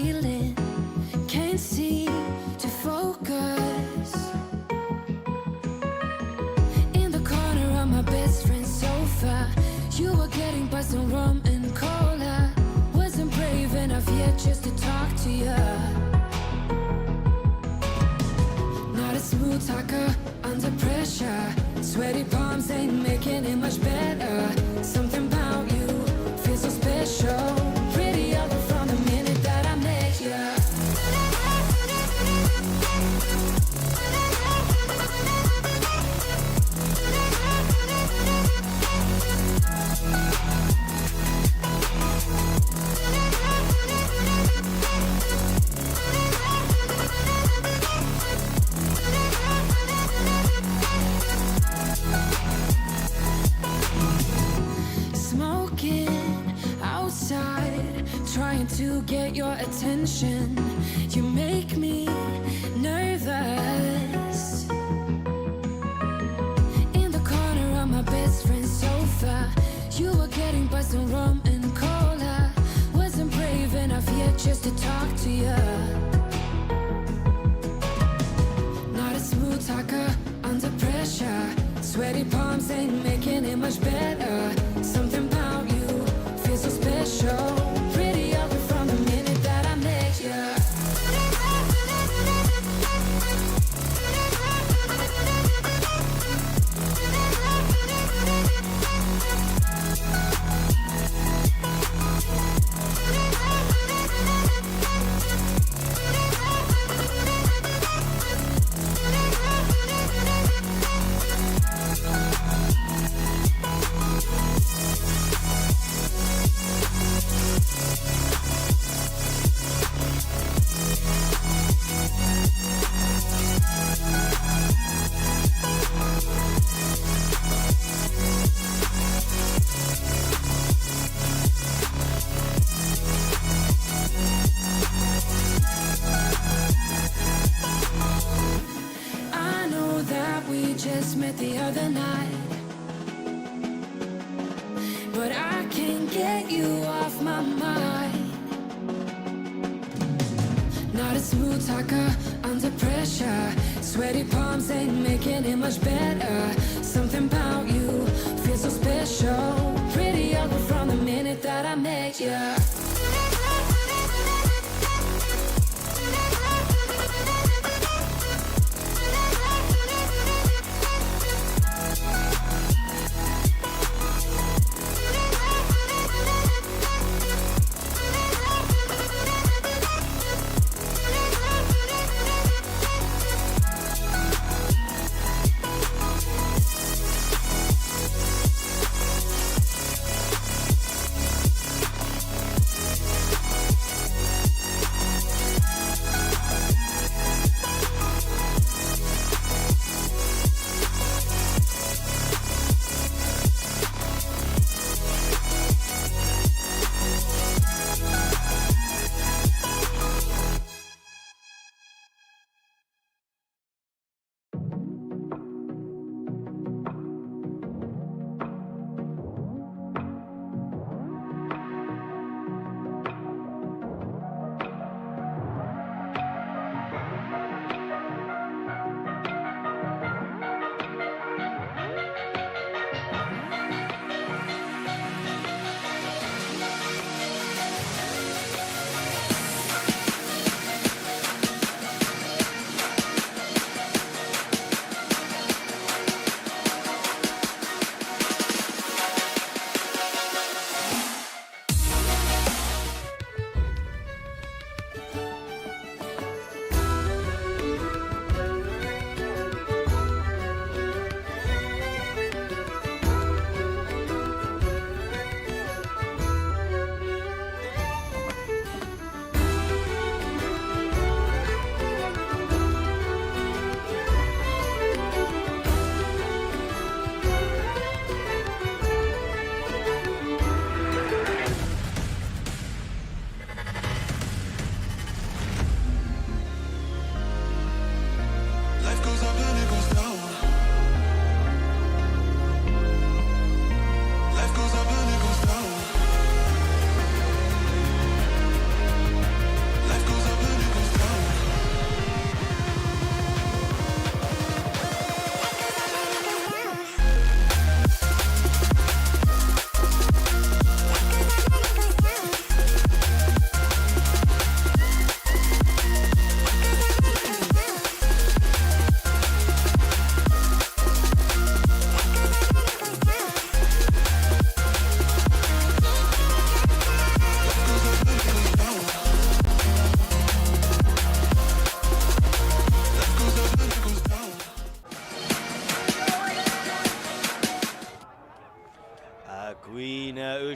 feeling, can't seem to focus. In the corner of my best friend's sofa, you were getting buzzed on rum and cola. Wasn't brave enough yet just to talk to you. Not a smooth talker under pressure. Sweaty palms ain't making it much better. Something about you feels so special. Pretty up from the minute that I met you. Trying to get your attention, you make me nervous. In the corner of my best friend's sofa, you were getting buzzed on rum and cola. Wasn't brave enough yet just to talk to you. Not a smooth talker under pressure. Sweaty palms ain't making it much better. Something about you feels so special. Pretty up from the minute that I met you. Just met the other night, but I can't get you off my mind. Not a smooth talker under pressure. Sweaty palms ain't making it much better. Something about you feels so special. Pretty ugly from the minute that I met you.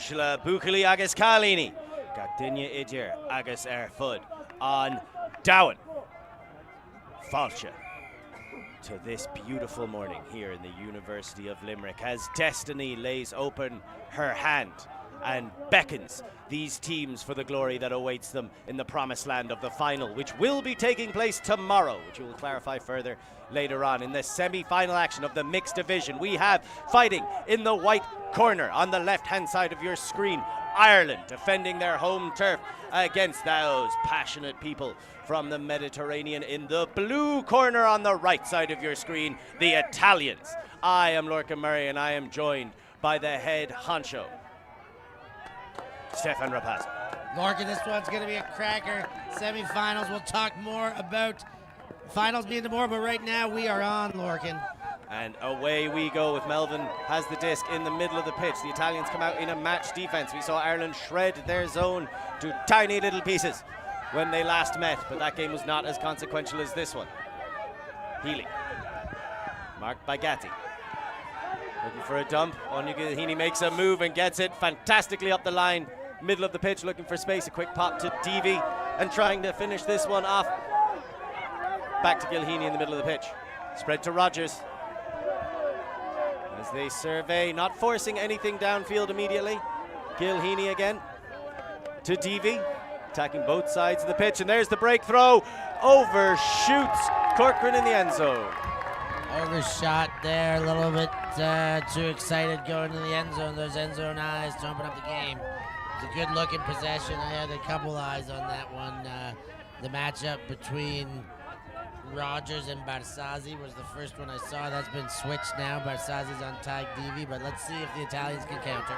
Ushla Bukali agus Carlini. Gardinia Idir agus Fud on Dowan. Falcha to this beautiful morning here in the University of Limerick as destiny lays open her hand and beckons these teams for the glory that awaits them in the promised land of the final, which will be taking place tomorrow, which we will clarify further later on. In the semi-final action of the mixed division, we have fighting in the white corner on the left-hand side of your screen, Ireland defending their home turf against those passionate people from the Mediterranean. In the blue corner on the right side of your screen, the Italians. I am Lorcan Murray and I am joined by the head honcho, Stefan Rapazzo. Lorcan, this one's going to be a cracker. Semi-finals, we'll talk more about finals being tomorrow, but right now we are on, Lorcan. And away we go with Melvin has the disc in the middle of the pitch. The Italians come out in a match defense. We saw Ireland shred their zone to tiny little pieces when they last met, but that game was not as consequential as this one. Healy, marked by Gatti. Looking for a dump. Onyegahini makes a move and gets it fantastically up the line. Middle of the pitch, looking for space. A quick pop to Deavy and trying to finish this one off. Back to Gilheany in the middle of the pitch. Spread to Rogers. As they survey, not forcing anything downfield immediately. Gilheany again to Deavy, attacking both sides of the pitch, and there's the break throw. Overshoots Corcoran in the end zone. Overshot there, a little bit too excited going to the end zone. Those end zone eyes to open up the game. It's a good looking possession. I had a couple eyes on that one. The matchup between Rogers and Barzazzi was the first one I saw. That's been switched now. Barzazzi's on Tag Deavy, but let's see if the Italians can counter.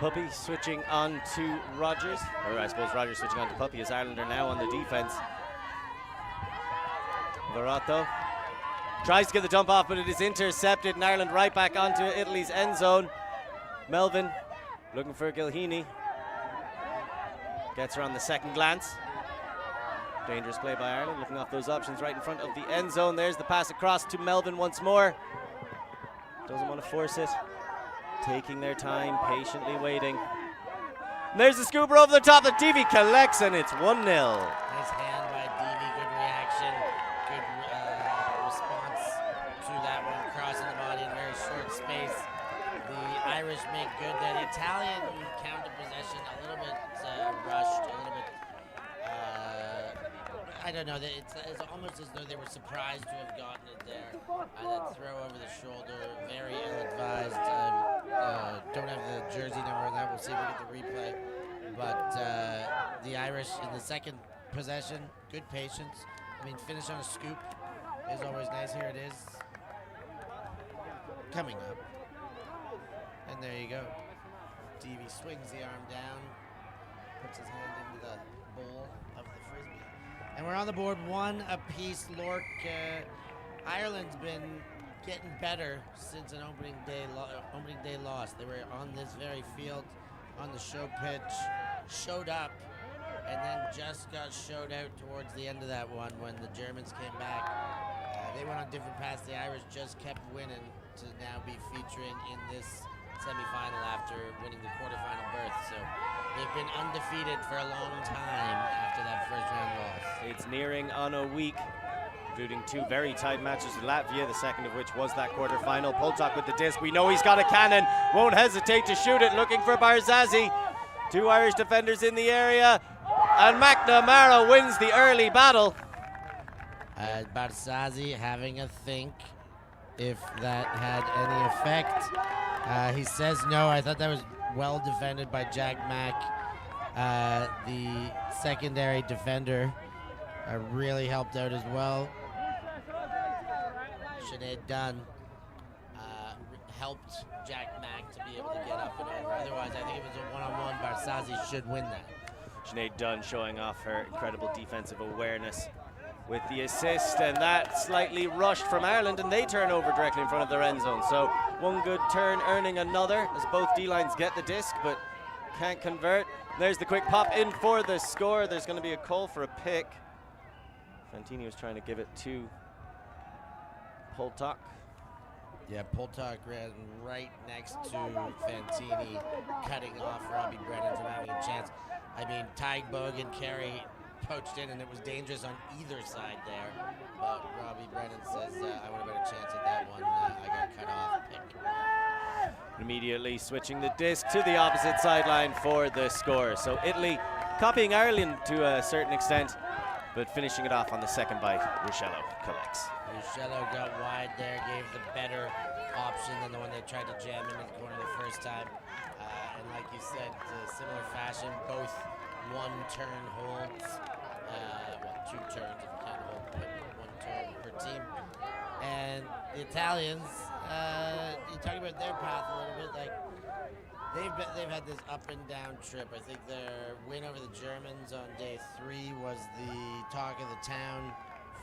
Puppy switching on to Rogers, or I suppose Rogers switching on to Puppy as Ireland are now on the defense. Verato tries to get the dump off, but it is intercepted, and Ireland right back onto Italy's end zone. Melvin looking for Gilheany. Gets her on the second glance. Dangerous play by Ireland, looking off those options right in front of the end zone. There's the pass across to Melvin once more. Doesn't want to force it. Taking their time, patiently waiting. And there's the scooper over the top that Deavy collects, and it's 1-0. Nice hand by Deavy, good reaction, good response to that one, crossing the body in very short space. The Irish make good there. The Italian counter possession a little bit rushed, a little bit I don't know, it's almost as though they were surprised to have gotten it there. That throw over the shoulder, very ill-advised. Don't have the jersey number on that, we'll see if we get the replay. But the Irish in the second possession, good patience. I mean, finish on a scoop is always nice. Here it is. Coming up. And there you go. Deavy swings the arm down, puts his hand into the bowl of the Frisbee. And we're on the board, one apiece. Lork, Ireland's been getting better since an opening day loss. They were on this very field, on the show pitch, showed up, and then just got showed out towards the end of that one when the Germans came back. They went on different paths. The Irish just kept winning to now be featuring in this semi-final after winning the quarterfinal berth. So they've been undefeated for a long time after that first round loss. It's nearing on a week, including two very tight matches with Latvia, the second of which was that quarterfinal. Poltok with the disc. We know he's got a cannon. Won't hesitate to shoot it, looking for Barzazzi. Two Irish defenders in the area, and McNamara wins the early battle. Barzazzi having a think if that had any effect. He says no. I thought that was well defended by Jack Mack. The secondary defender really helped out as well. Sinead Dunn helped Jack Mack to be able to get up and over. Otherwise, I think if it was a one-on-one, Barzazzi should win that. Sinead Dunn showing off her incredible defensive awareness with the assist, and that slightly rushed from Ireland, and they turn over directly in front of their end zone. So one good turn earning another as both D-lines get the disc but can't convert. There's the quick pop in for the score. There's going to be a call for a pick. Fantini was trying to give it to Poltok. Yeah, Poltok ran right next to Fantini, cutting off Robbie Brennan from having a chance. I mean, Tyg Bogan Carey poached in, and it was dangerous on either side there. But Robbie Brennan says, I want a better chance at that one. I got cut off. Pick. Immediately switching the disc to the opposite sideline for the score. So Italy copying Ireland to a certain extent, but finishing it off on the second bite. Ruscello collects. Ruscello got wide there, gave the better option than the one they tried to jam into the corner the first time. And like you said, similar fashion, both one-turn holds. Well, 2 turns if you can't hold, but 1 turn per team. And the Italians, you talk about their path a little bit, like they've had this up and down trip. I think their win over the Germans on day 3 was the talk of the town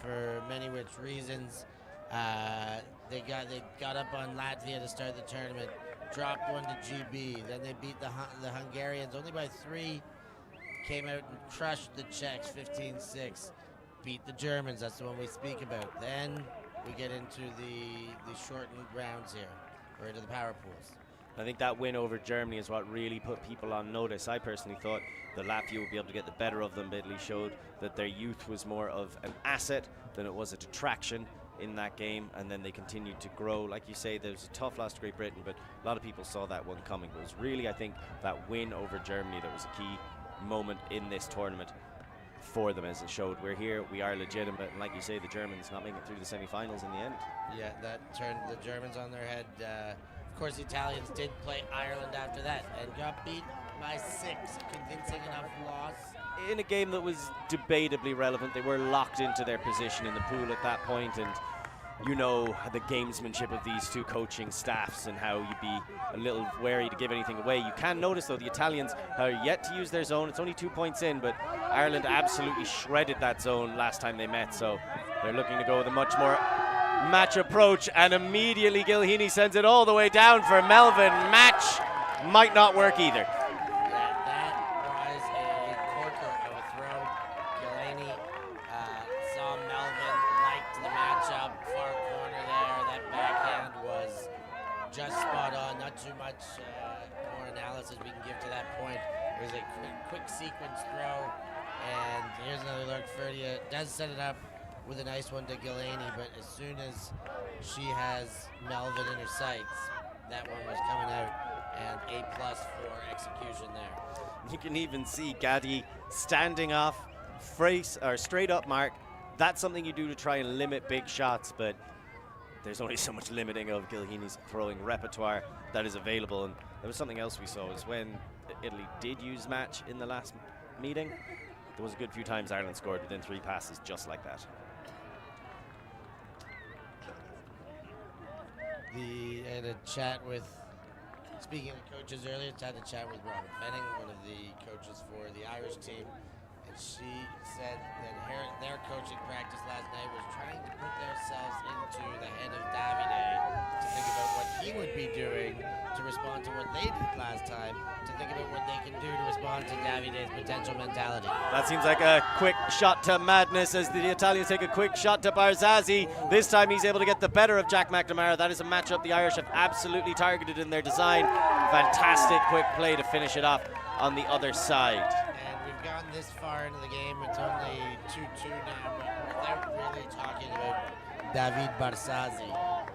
for many which reasons. They got up on Latvia to start the tournament, dropped 1 to GB, then they beat the Hungarians only by 3, came out and crushed the Czechs 15-6, beat the Germans, that's the one we speak about. Then we get into the shortened rounds here, or into the power pools. I think that win over Germany is what really put people on notice. I personally thought that Latvia would be able to get the better of them, but Italy showed that their youth was more of an asset than it was a detraction in that game, and then they continued to grow. Like you say, there was a tough loss to Great Britain, but a lot of people saw that one coming. It was really, I think, that win over Germany that was a key moment in this tournament for them, as it showed we're here, we are legitimate, and like you say, the Germans not making it through the semi-finals in the end. Yeah, that turned the Germans on their head. Of course, the Italians did play Ireland after that and got beat by 6, convincing enough loss. In a game that was debatably relevant, they were locked into their position in the pool at that point, and you know the gamesmanship of these two coaching staffs and how you'd be a little wary to give anything away. You can notice, though, the Italians are yet to use their zone. It's only 2 points in, but Ireland absolutely shredded that zone last time they met, so they're looking to go with a much more match approach, and immediately Gilheany sends it all the way down for Melvin. Match might not work either. That was a corker of a throw. Gilheany saw Melvin, liked the matchup, far corner there. That backhand was just spot on. Not too much more analysis we can give to that point. It was a quick sequence throw, and here's another look. Ferdia does set it up with a nice one to Gilheany, but as soon as she has Melvin in her sights, that one was coming out, and A+ for execution there. You can even see Gaddy standing off, straight up mark. That's something you do to try and limit big shots, but there's only so much limiting of Gilheany's throwing repertoire that is available. And there was something else we saw, is when Italy did use match in the last meeting, there was a good few times Ireland scored within 3 passes just like that. I had a chat with, speaking of coaches earlier, I had a chat with Robert Benning, one of the coaches for the Irish team, and she said that their coaching practice last night was trying to put themselves into the head of Davide to think about what he would be doing to respond to what they did last time, to think about what they can do to respond to Davide's potential mentality. That seems like a quick shot to madness as the Italians take a quick shot to Barzazzi. This time he's able to get the better of Jack McNamara. That is a matchup the Irish have absolutely targeted in their design. Fantastic quick play to finish it off on the other side. And we've gone this far into the game, it's only 2-2 now, but without really talking about David Barzazzi.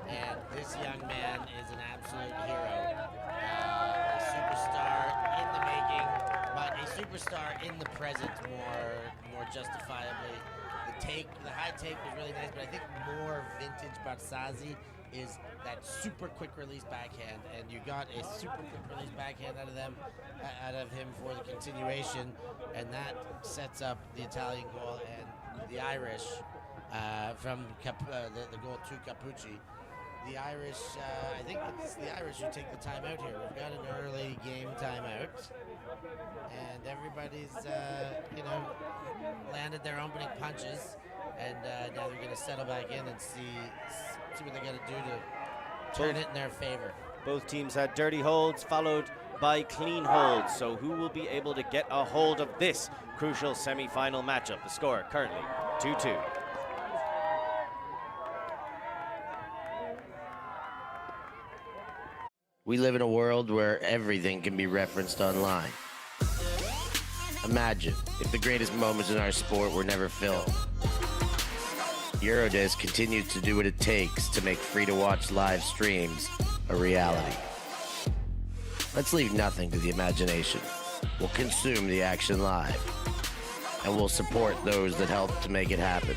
And this young man is an absolute hero. A superstar in the making, but a superstar in the present more justifiably. The high take was really nice, but I think more vintage Barzazzi is that super quick release backhand, and you got a super quick release backhand out of him for the continuation, and that sets up the Italian goal and the Irish from the goal to Capucci. The Irish, I think it's the Irish who take the timeout here. We've got an early game timeout, and everybody's, landed their opening punches, and now they're going to settle back in and see what they're going to do to turn it in their favor. Both teams had dirty holds followed by clean holds, so who will be able to get a hold of this crucial semi-final matchup? The score currently 2-2. We live in a world where everything can be referenced online. Imagine if the greatest moments in our sport were never filmed. Eurodisc continues to do what it takes to make free-to-watch live streams a reality. Let's leave nothing to the imagination. We'll consume the action live, and we'll support those that help to make it happen.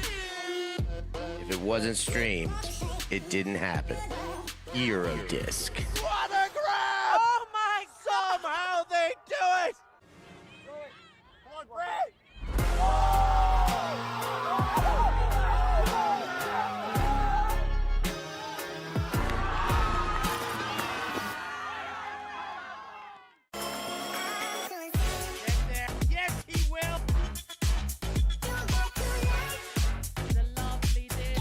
If it wasn't streamed, it didn't happen. Eurodisc. What a grab! Oh my! Somehow they do it! Come on, Bray! Yes, he will! The lovely day.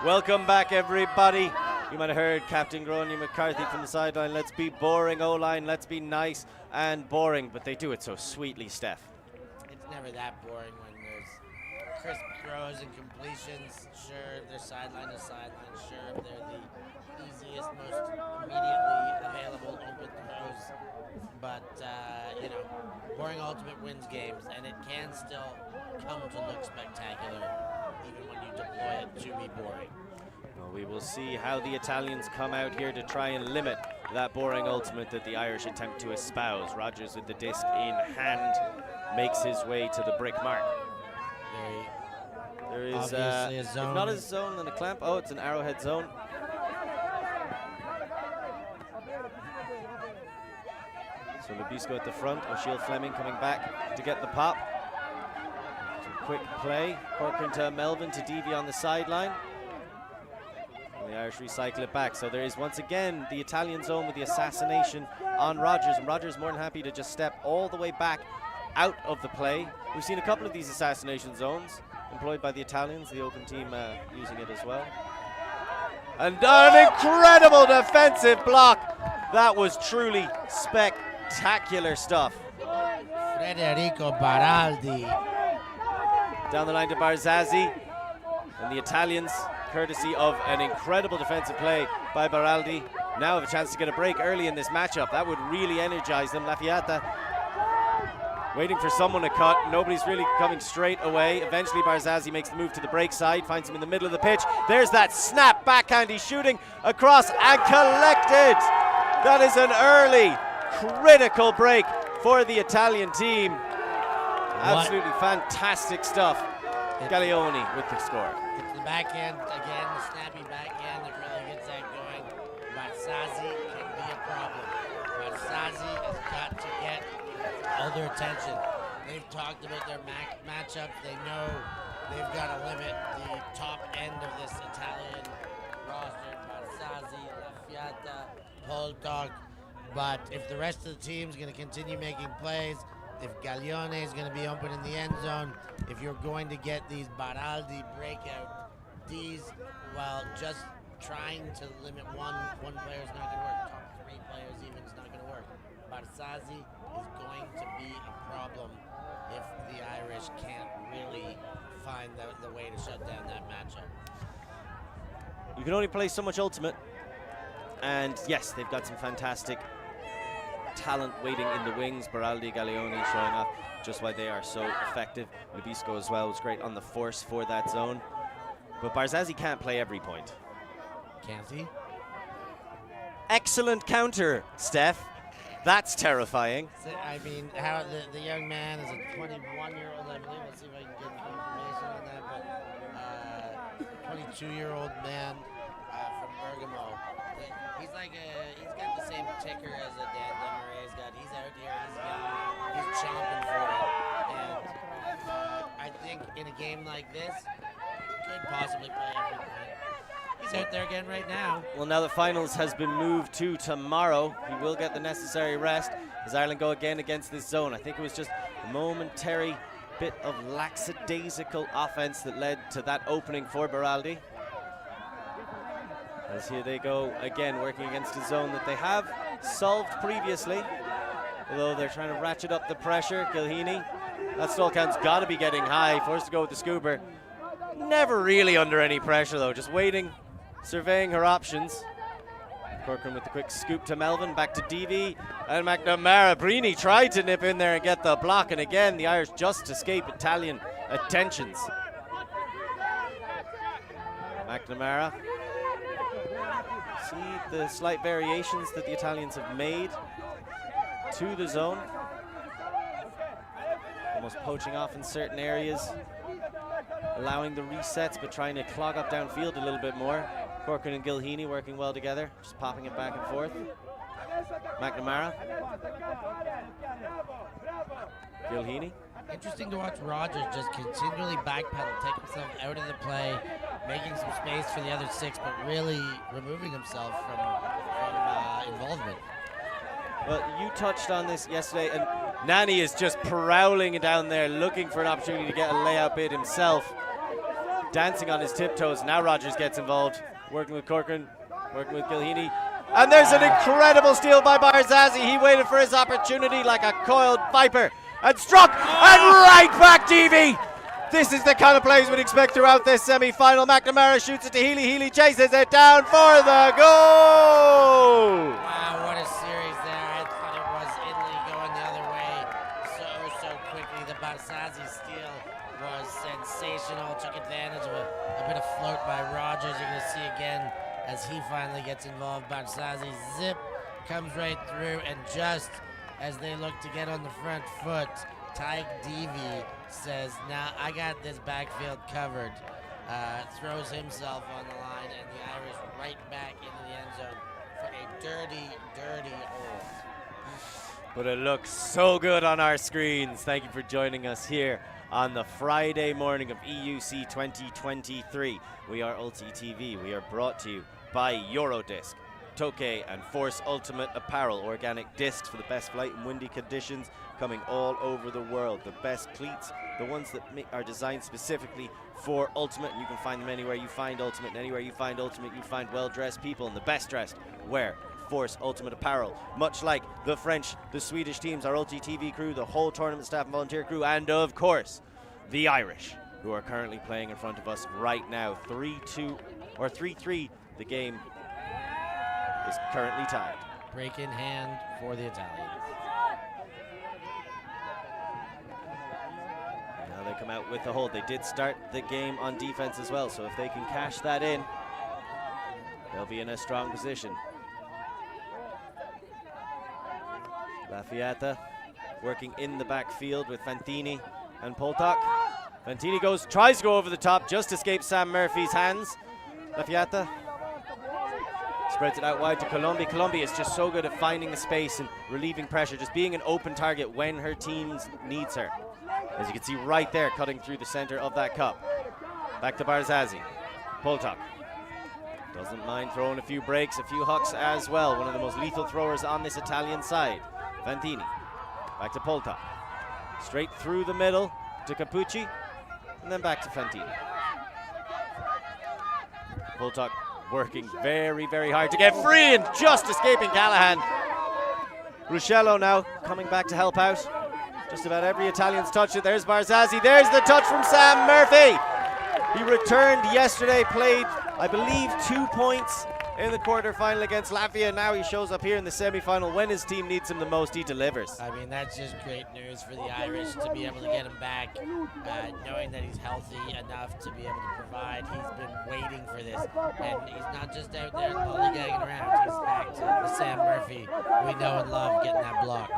Welcome back, everybody. You might have heard Captain Groney McCarthy from the sideline. Let's be boring, O-line. Let's be nice and boring. But they do it so sweetly, Steph. It's never that boring when there's crisp throws and completions. Sure, they're sideline to sideline. Sure, they're the easiest, most immediately available open throws. But, you know, boring ultimate wins games, and it can still come to look spectacular even when you deploy it to be boring. Well, we will see how the Italians come out here to try and limit that boring ultimate that the Irish attempt to espouse. Rogers with the disc in hand makes his way to the brick mark. There is Obviously a zone. If not a zone, then a clamp. Oh, it's an arrowhead zone. So Lubisco at the front, O'Sheill Fleming coming back to get the pop. Some quick play, Corcoran to Melvin to Deavy on the sideline. And the Irish recycle it back. So there is once again the Italian zone with the assassination on Rogers, and Rogers more than happy to just step all the way back out of the play. We've seen a couple of these assassination zones employed by the Italians, the open team using it as well. And an incredible defensive block. That was truly spectacular stuff. Federico Baraldi. Down the line to Barzazzi. And the Italians, courtesy of an incredible defensive play by Baraldi, now have a chance to get a break early in this matchup. That would really energize them. Lafiata waiting for someone to cut. Nobody's really coming straight away. Eventually Barzazzi makes the move to the break side, finds him in the middle of the pitch. There's that snap backhand. He's shooting across and collected. That is an early critical break for the Italian team. Absolutely fantastic stuff. Gaglione with the score. It's the backhand again, the snappy backhand that really gets that going. Barzazzi can be a problem. Barzazzi has got to get all their attention. They've talked about their matchups. They know they've got to limit the top end of this Italian roster. Barzazzi, Lafiata, Poltok. But if the rest of the team's going to continue making plays, if Gaglione is going to be open in the end zone, if you're going to get these Baraldi breakout Ds, well, just trying to limit one player is not going to work. Top three players even is not going to work. Barzazzi is going to be a problem if the Irish can't really find the way to shut down that matchup. You can only play so much ultimate. And yes, they've got some fantastic talent waiting in the wings. Baraldi, Gaglione showing off just why they are so effective. Lubisco as well was great on the force for that zone. But Barzazzi can't play every point. Can't he? Excellent counter, Steph. That's terrifying. So, I mean, how the young man is a 21-year-old, I believe. Let's see if I can get information on that. But 22-year-old man from Bergamo. He's got the same ticker as a Dan Demarais got. He's out here, he's young, he's chomping for it. And I think in a game like this, he could possibly play everything. He's out there again right now. Well, now the finals has been moved to tomorrow, he will get the necessary rest as Ireland go again against this zone. I think it was just a momentary bit of lackadaisical offense that led to that opening for Baraldi. As here they go again, working against a zone that they have solved previously. Although they're trying to ratchet up the pressure. Gilheeney That stall count's got to be getting high. Forced to go with the scooper. Never really under any pressure, though. Just waiting, surveying her options. Corcoran with the quick scoop to Melvin. Back to DV. And McNamara. Brini tried to nip in there and get the block. And again, the Irish just escape Italian attentions. McNamara. See the slight variations that the Italians have made to the zone. Almost poaching off in certain areas, allowing the resets, but trying to clog up downfield a little bit more. Corcoran and Gilheany working well together, just popping it back and forth. McNamara. Gilheany. Interesting to watch Rogers just continually backpedal, take himself out of the play, making some space for the other 6, but really removing himself from involvement. Well, you touched on this yesterday, and Nani is just prowling down there, looking for an opportunity to get a layout bid himself, dancing on his tiptoes. Now Rogers gets involved, working with Corcoran, working with Gilheany. And there's an incredible steal by Barzazzi. He waited for his opportunity like a coiled viper and struck, and right back DV. This is the kind of plays we'd expect throughout this semi-final. McNamara shoots it to Healy. Healy chases it down for the goal. Wow, what a series there. I thought it was Italy going the other way so quickly. The Barzazzi steal was sensational. Took advantage of a bit of float by Rogers. You're going to see again as he finally gets involved. Barzazzi zip comes right through, and just as they look to get on the front foot, Tyke Deavy says, now I got this backfield covered. Throws himself on the line, and the Irish right back into the end zone for a dirty, dirty hole. But it looks so good on our screens. Thank you for joining us here on the Friday morning of EUC 2023. We are ULTI.TV. We are brought to you by Eurodisc, Tokay and Force Ultimate Apparel, organic discs for the best flight in windy conditions, coming all over the world. The best cleats, the ones that are designed specifically for Ultimate. You can find them anywhere you find Ultimate, and anywhere you find Ultimate, you find well-dressed people, and the best dressed wear Force Ultimate Apparel. Much like the French, the Swedish teams, our ULTI.TV crew, the whole tournament staff and volunteer crew, and of course, the Irish, who are currently playing in front of us right now. 3-2 or 3-3, the game is currently tied. Break in hand for the Italians. Now they come out with the hold. They did start the game on defense as well, so if they can cash that in, they'll be in a strong position. Lafayette working in the backfield with Fantini and Poltak. Fantini tries to go over the top, just escapes Sam Murphy's hands. Lafayette spreads it out wide to Colombi. Colombi is just so good at finding the space and relieving pressure, just being an open target when her team needs her. As you can see right there, cutting through the center of that cup. Back to Barzazzi. Poltak doesn't mind throwing a few breaks, a few hucks as well. One of the most lethal throwers on this Italian side. Fantini. Back to Poltak. Straight through the middle to Capucci, and then back to Fantini. Poltak working very, very hard to get free and just escaping Callahan. Ruscello now coming back to help out. Just about every Italian's touched it. There's Barzazzi. There's the touch from Sam Murphy. He returned yesterday, played, I believe, 2 points in the quarterfinal against Latvia. Now he shows up here in the semi-final. When his team needs him the most, he delivers. I mean, that's just great news for the Irish to be able to get him back, knowing that he's healthy enough to be able to provide. He's been waiting for this, and he's not just out there lollygagging around. He's back to the Sam Murphy we know and love, getting that block.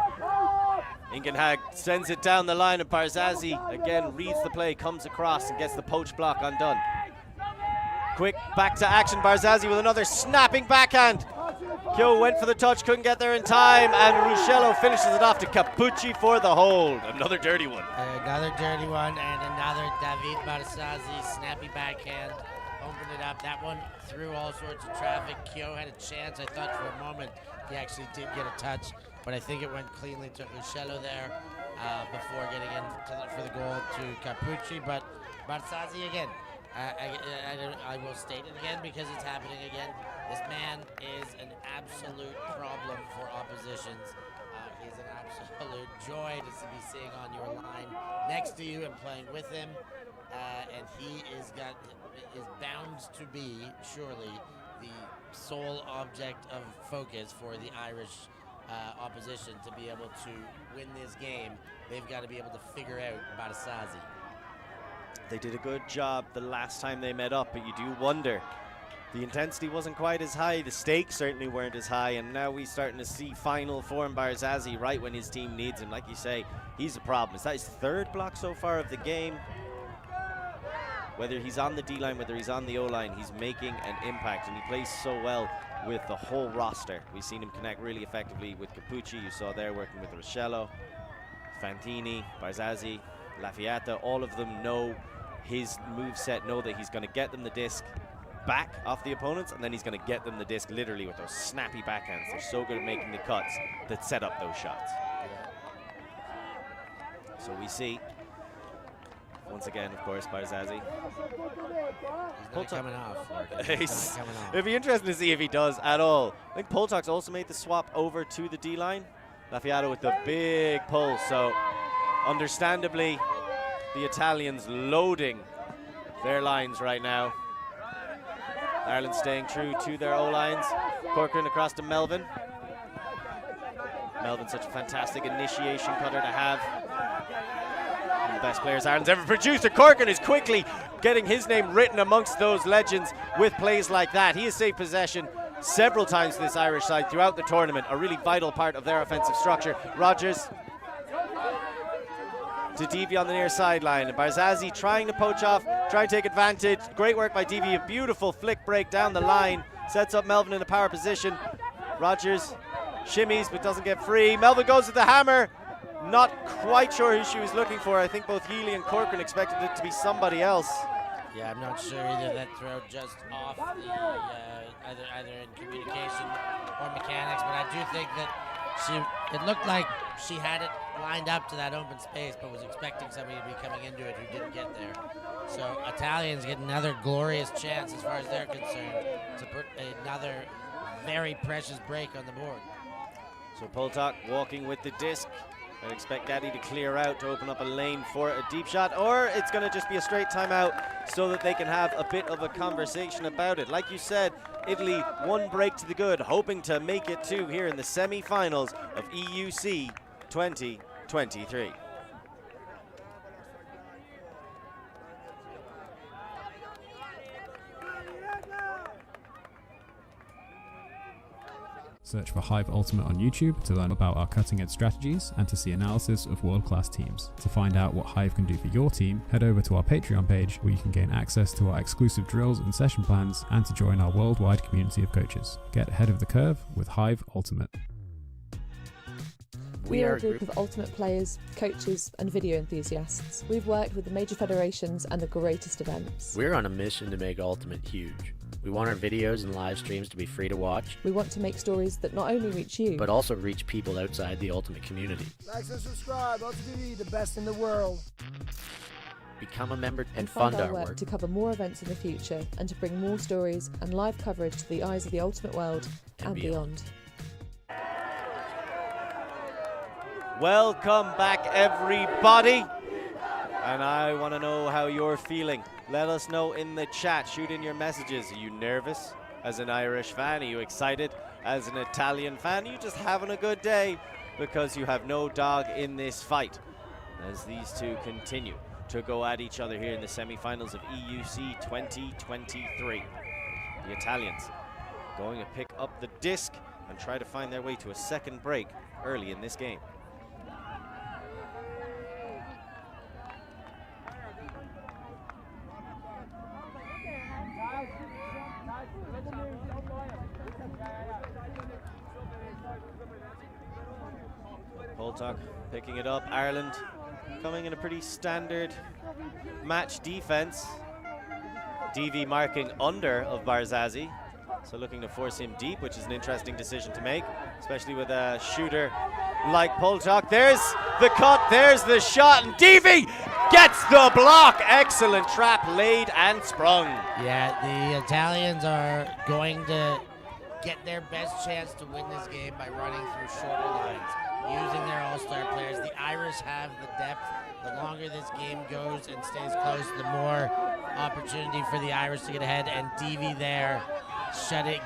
Ingenhag sends it down the line, and Barzazzi again reads the play, comes across and gets the poach block undone. Quick back to action, Barzazzi with another snapping backhand. Kyo went for the touch, couldn't get there in time, and Ruscello finishes it off to Capucci for the hold. Another dirty one. Another dirty one, and another David Barzazzi snappy backhand. Opened it up. That one through all sorts of traffic. Kyo had a chance. I thought for a moment he actually did get a touch, but I think it went cleanly to Ruscello there before getting in for the goal to Capucci. But Barzazzi again. I will state it again because it's happening again. This man is an absolute problem for oppositions. He's an absolute joy to be seeing on your line next to you and playing with him. And he is bound to be, surely, the sole object of focus for the Irish opposition to be able to win this game. They've got to be able to figure out Barzazi. They did a good job the last time they met up, but you do wonder. The intensity wasn't quite as high, the stakes certainly weren't as high, and now we're starting to see final form Barzazi right when his team needs him. Like you say, he's a problem. Is that his third block so far of the game? Whether he's on the D-line, whether he's on the O-line, he's making an impact, and he plays so well with the whole roster. We've seen him connect really effectively with Capucci. You saw there working with Rosello, Fantini, Barzazi, Lafiata. All of them know his moveset, know that he's going to get them the disc back off the opponents, and then he's going to get them the disc literally with those snappy backhands. They're so good at making the cuts that set up those shots. So we see, once again, of course, Barzazi. He's not coming off. It'd be interesting to see if he does at all. I think Poltak's also made the swap over to the D-line. Lafiato with the big pull, so understandably, the Italians loading their lines right now. Ireland staying true to their O-lines. Corcoran across to Melvin. Melvin, such a fantastic initiation cutter to have. One of the best players Ireland's ever produced. And Corcoran is quickly getting his name written amongst those legends with plays like that. He has saved possession several times for this Irish side throughout the tournament, a really vital part of their offensive structure. Rogers to Devi on the near sideline. Barzazi trying to poach off, trying to take advantage. Great work by Devi, a beautiful flick break down the line. Sets up Melvin in a power position. Rogers shimmies but doesn't get free. Melvin goes with the hammer. Not quite sure who she was looking for. I think both Healy and Corcoran expected it to be somebody else. Yeah, I'm not sure either. That throw just off the either in communication or mechanics, but I do think that it looked like she had it lined up to that open space, but was expecting somebody to be coming into it who didn't get there. So Italians get another glorious chance, as far as they're concerned, to put another very precious break on the board. So Poltak walking with the disc. I expect Gaddy to clear out to open up a lane for a deep shot, or it's going to just be a straight timeout so that they can have a bit of a conversation about it. Like you said, Italy one break to the good, hoping to make it two here in the semi-finals of EUC 2023. Search for Hive Ultimate on YouTube to learn about our cutting-edge strategies and to see analysis of world-class teams. To find out what Hive can do for your team, head over to our Patreon page where you can gain access to our exclusive drills and session plans and to join our worldwide community of coaches. Get ahead of the curve with Hive Ultimate. We are a group of ultimate players, coaches and video enthusiasts. We've worked with the major federations and the greatest events. We're on a mission to make Ultimate huge. We want our videos and live streams to be free to watch. We want to make stories that not only reach you, but also reach people outside the Ultimate community. Like and subscribe, ULTI.TV, the best in the world. Become a member and fund fund our work to cover more events in the future and to bring more stories and live coverage to the eyes of the Ultimate world and beyond. Welcome back, everybody. And I want to know how you're feeling. Let us know in the chat. Shoot in your messages. Are you nervous as an Irish fan? Are you excited as an Italian fan? Are you just having a good day because you have no dog in this fight? As these two continue to go at each other here in the semi-finals of EUC 2023. The Italians going to pick up the disc and try to find their way to a second break early in this game. Poltak picking it up. Ireland coming in a pretty standard match defense. DV marking under of Barzazi, so looking to force him deep, which is an interesting decision to make, especially with a shooter like Poltak. There's the cut, there's the shot, and DV gets the block. Excellent trap laid and sprung. Yeah, the Italians are going to get their best chance to win this game by running through shorter lines. using their all-star players. The Irish have the depth. The longer this game goes and stays close, the more opportunity for the Irish to get ahead. And DV there,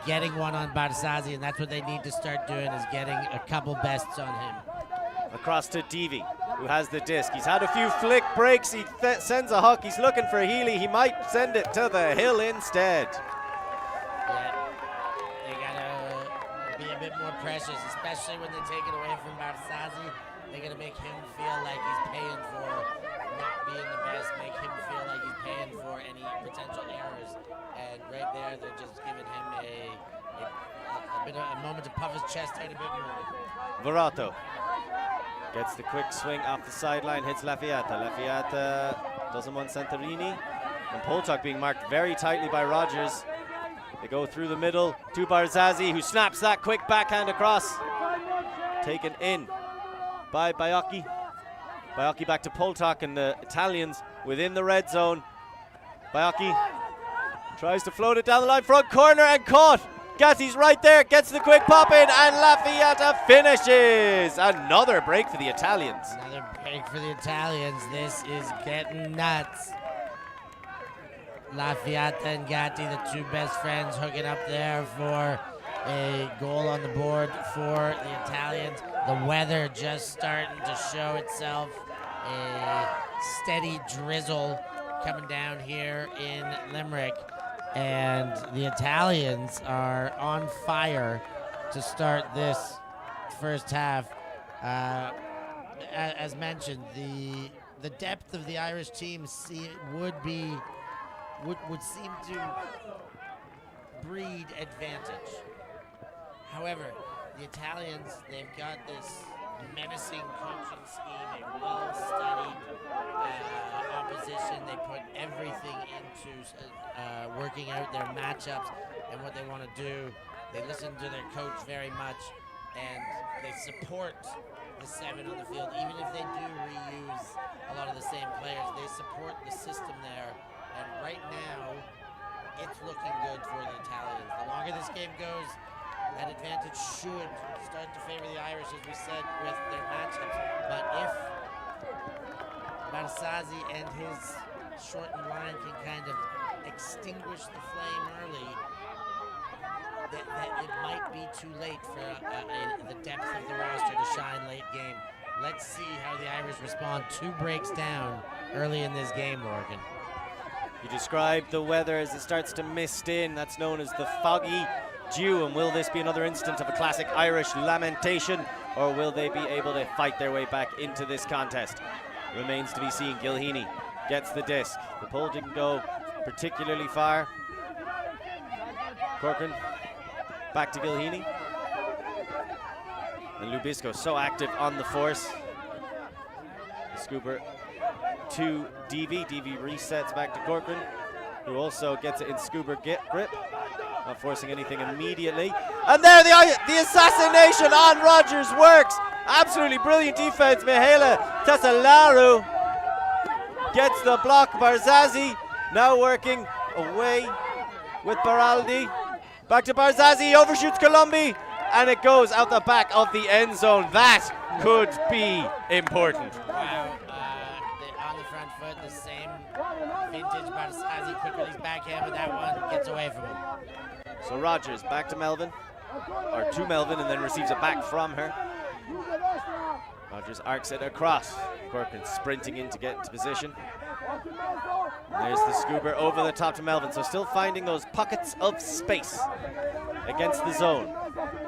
getting one on Barsazi, and that's what they need to start doing, is getting a couple bests on him. Across to Deavy, who has the disc. He's had a few flick breaks. He sends a huck. He's looking for Healy. He might send it to the hill instead. Yeah, they gotta be a bit more precious, especially when they take it away from Barsazi. They're gonna make him feel like he's paying for not being the best, make him feel like he's paying for any potential errors. And right there, they're just giving him a moment to puff his chest out a bit more. Verato gets the quick swing off the sideline, hits Lafayette. Lafayette doesn't want Santorini. And Polchak being marked very tightly by Rogers. They go through the middle to Barzazi, who snaps that quick backhand across. Taken in by Baiocchi. Baiocchi back to Polchak, and the Italians within the red zone. Baiocchi tries to float it down the line, front corner, and caught. Gatti's right there, gets the quick pop in, and Lafayette finishes. Another break for the Italians. Another break for the Italians. This is getting nuts. Lafayette and Gatti, the two best friends, hooking up there for a goal on the board for the Italians. The weather just starting to show itself. A steady drizzle coming down here in Limerick. And the Italians are on fire to start this first half. As mentioned, the depth of the Irish team would seem to breed advantage. However, the Italians, they've got this menacing coaching scheme, a well-studied opposition. They put everything into working out their matchups and what they want to do. They listen to their coach very much, and they support the seven on the field. Even if they do reuse a lot of the same players, they support the system there. And right now, it's looking good for the Italians. The longer this game goes, that advantage should start to favor the Irish, as we said, with their matchups. But if Barsazi and his shortened line can kind of extinguish the flame early, that it might be too late for the depth of the roster to shine late game. Let's see how the Irish respond. 2 breaks down early in this game, Morgan. You described the weather as it starts to mist in. That's known as the foggy dew. And will this be another instant of a classic Irish lamentation, or will they be able to fight their way back into this contest? Remains to be seen. Gilheany gets the disc. The pull didn't go particularly far. Corcoran back to Gilheany. And Lubisco so active on the force. The scooper to DV. DV resets back to Corcoran, who also gets it in scooper grip. Not forcing anything immediately. And there the assassination on Rogers works. Absolutely brilliant defense. Mihaela Tessalaru gets the block. Barzazi now working away with Baraldi. Back to Barzazi, overshoots Colombi, and it goes out the back of the end zone. That could be important. Wow, on the front foot, the same vintage Barzazi, quick release backhand, but that one gets away from him. So Rogers back to Melvin, or to Melvin, and then receives it back from her. Rogers arcs it across. Corcoran sprinting in to get into position. And there's the scooper over the top to Melvin. So still finding those pockets of space against the zone.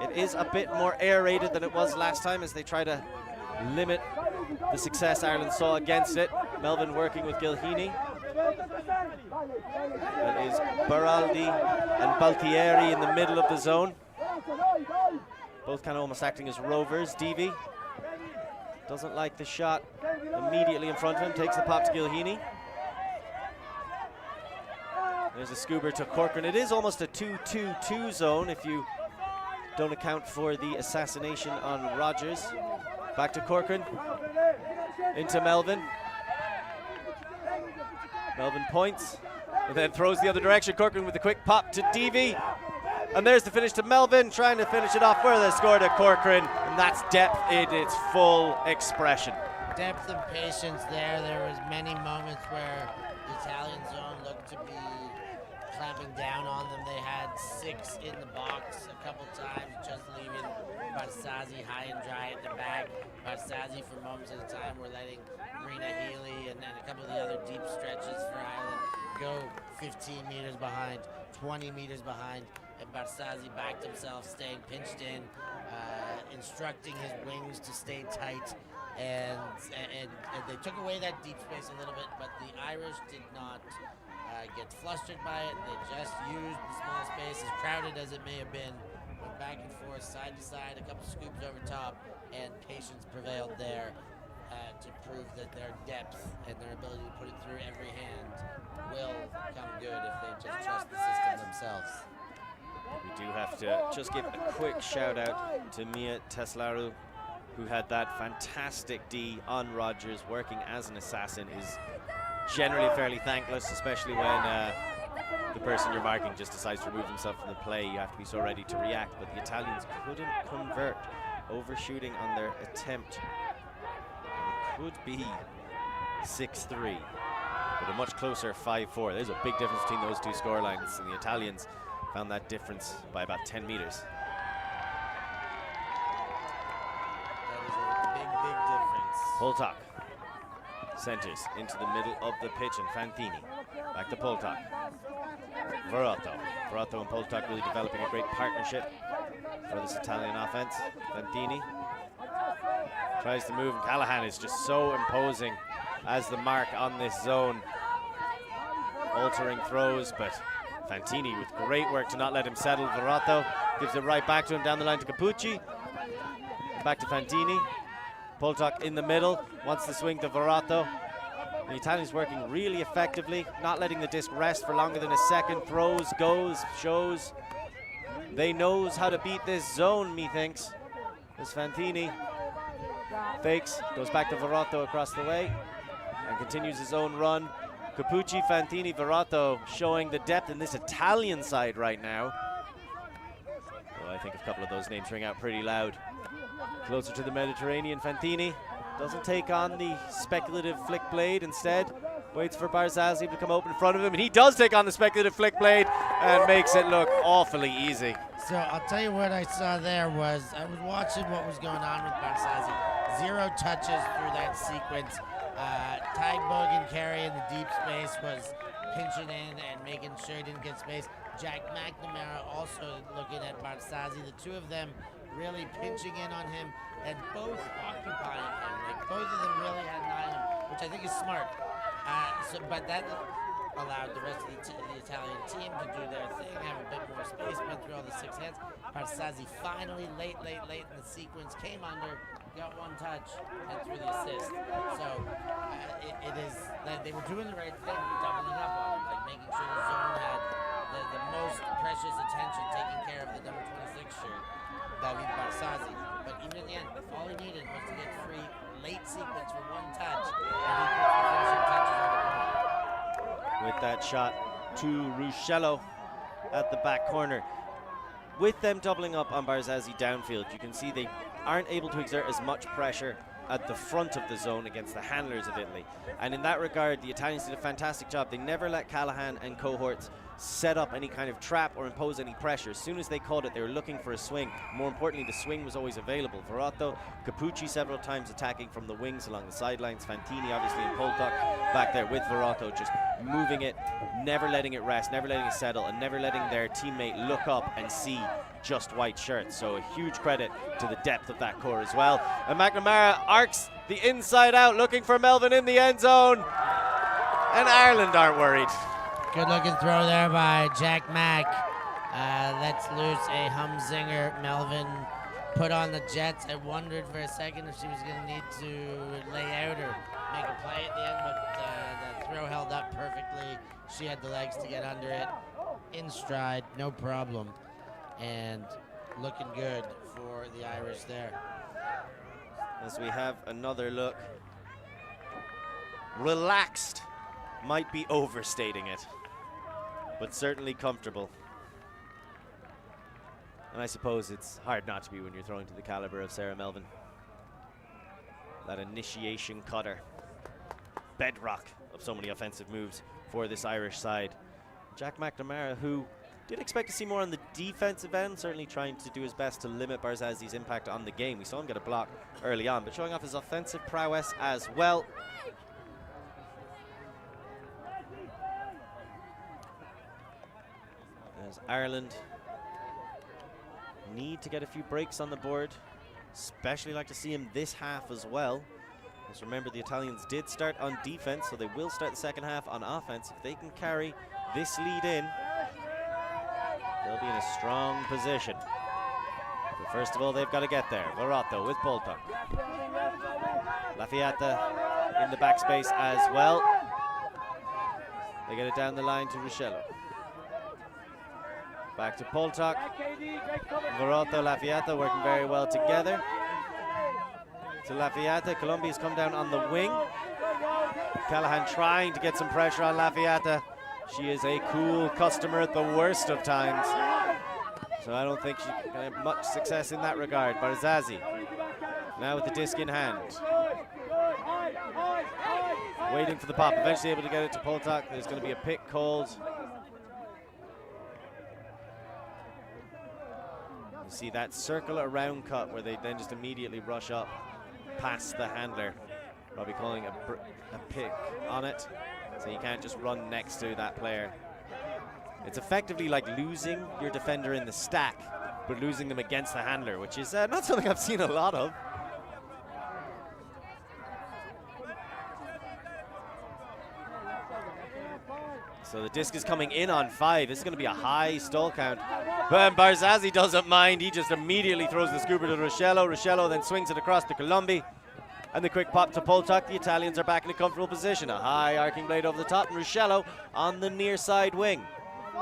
It is a bit more aerated than it was last time as they try to limit the success Ireland saw against it. Melvin working with Gilheany. That is Baraldi and Baltieri in the middle of the zone. Both kind of almost acting as rovers. Deavy doesn't like the shot immediately in front of him. Takes the pop to Gilheany. There's a scooper to Corcoran. It is almost a 2-2-2 zone if you don't account for the assassination on Rogers. Back to Corcoran. Into Melvin. Melvin points and then throws the other direction. Corcoran with the quick pop to Deavy. And there's the finish to Melvin, trying to finish it off where they scored at Corcoran. And that's depth in its full expression. Depth and patience there. There was many moments where the Italian zone looked to be clamping down on them. They had 6 in the box a couple times, just leaving Barzazzi high and dry at the back. Barzazzi, for moments at a time, were letting Rena Healy and then a couple of the other deep stretches for Ireland go 15 meters behind, 20 meters behind, and Barzazzi backed himself, staying pinched in, instructing his wings to stay tight, and they took away that deep space a little bit, but the Irish did not get flustered by it. They just used the small space, as crowded as it may have been, went back and forth, side to side, a couple scoops over top, and patience prevailed there to prove that their depth and their ability to put it through every hand will come good if they just trust the system themselves. We do have to just give a quick shout out to Mia Teslaru, who had that fantastic D on Rogers, working as an assassin. Is generally fairly thankless, especially when the person you're marking just decides to remove himself from the play. You have to be so ready to react, but the Italians couldn't convert, overshooting on their attempt. And it could be 6-3, but a much closer 5-4. There's a big difference between those two scorelines, and the Italians found that difference by about 10 meters. That is a big, big difference. Poltak centers into the middle of the pitch, and Fantini back to Poltak. Verotto and Poltak really developing a great partnership for this Italian offense. Fantini tries to move, and Callahan is just so imposing as the mark on this zone. Altering throws, but Fantini with great work to not let him settle. Verotto gives it right back to him down the line to Capucci. Back to Fantini. Poltak in the middle, wants to swing to Verotto. The Italians working really effectively, not letting the disc rest for longer than a second. Throws, goes, shows. They knows how to beat this zone, methinks. As Fantini fakes, goes back to Verotto across the way, and continues his own run. Capucci, Fantini, Verotto showing the depth in this Italian side right now. Well, I think a couple of those names ring out pretty loud. Closer to the Mediterranean, Fantini doesn't take on the speculative flick blade, instead waits for Barzazzi to come open in front of him, and he does take on the speculative flick blade and makes it look awfully easy. So I'll tell you what I saw there was, I was watching what was going on with Barzazzi. 0 touches through that sequence. Tag Bogan carry in the deep space was pinching in and making sure he didn't get space. Jack McNamara also looking at Barzazzi. The two of them really pinching in on him and both occupying him. Like both of them really had an eye on him, which I think is smart. But that allowed the rest of the Italian team to do their thing, have a bit more space, went through all the 6 hands. Barzazzi finally, late in the sequence, came under, got 1 touch, and threw the assist. So it is that they were doing the right thing, doubling up on him, like making sure the zone had the most precious attention, taking care of the number 26 shirt, David Barzazzi. But even in the end, all he needed was to get free late sequence for 1 touch, and he puts the finishing touches on the board. With that shot to Ruscello at the back corner. With them doubling up on Barzazzi downfield, you can see they aren't able to exert as much pressure at the front of the zone against the handlers of Italy. And in that regard, the Italians did a fantastic job. They never let Callahan and cohorts set up any kind of trap or impose any pressure. As soon as they caught it, they were looking for a swing. More importantly, the swing was always available. Verotto, Capucci several times attacking from the wings along the sidelines. Fantini obviously and Poltak back there with Verotto, just moving it, never letting it rest, never letting it settle, and never letting their teammate look up and see just white shirts. So a huge credit to the depth of that core as well. And McNamara arcs the inside out, looking for Melvin in the end zone. And Ireland aren't worried. Good looking throw there by Jack Mack. Lets loose a humzinger. Melvin put on the Jets. I wondered for a second if she was going to need to lay out or make a play at the end, but the throw held up perfectly. She had the legs to get under it. In stride, no problem. And looking good for the Irish there. As we have another look. Relaxed might be overstating it, but certainly comfortable. And I suppose it's hard not to be when you're throwing to the caliber of Sarah Melvin. That initiation cutter, bedrock of so many offensive moves for this Irish side. Jack McNamara, who did expect to see more on the defensive end, certainly trying to do his best to limit Barzazi's impact on the game. We saw him get a block early on, but showing off his offensive prowess as well. As Ireland need to get a few breaks on the board, especially like to see him this half as well. Just remember, the Italians did start on defense, so they will start the second half on offense. If they can carry this lead in, they'll be in a strong position. But first of all, they've got to get there. Verotto with Bolton. Lafiata in the backspace as well. They get it down the line to Ruscello. Back to Poltak. Verotto, Lafiata working very well together. To Lafiata. Colombia's come down on the wing. Callahan trying to get some pressure on Lafiata. She is a cool customer at the worst of times. So I don't think she can have much success in that regard. Barzazi now with the disc in hand. Waiting for the pop. Eventually able to get it to Poltak. There's going to be a pick called. You see that circle around cut where they then just immediately rush up past the handler. Probably calling a pick on it. So you can't just run next to that player. It's effectively like losing your defender in the stack, but losing them against the handler, which is not something I've seen a lot of. So the disc is coming in on 5. This is going to be a high stall count. But Barzazi doesn't mind. He just immediately throws the scooper to Ruscello. Ruscello then swings it across to Colombi. And the quick pop to Poltak. The Italians are back in a comfortable position. A high arcing blade over the top. And Ruscello on the near side wing.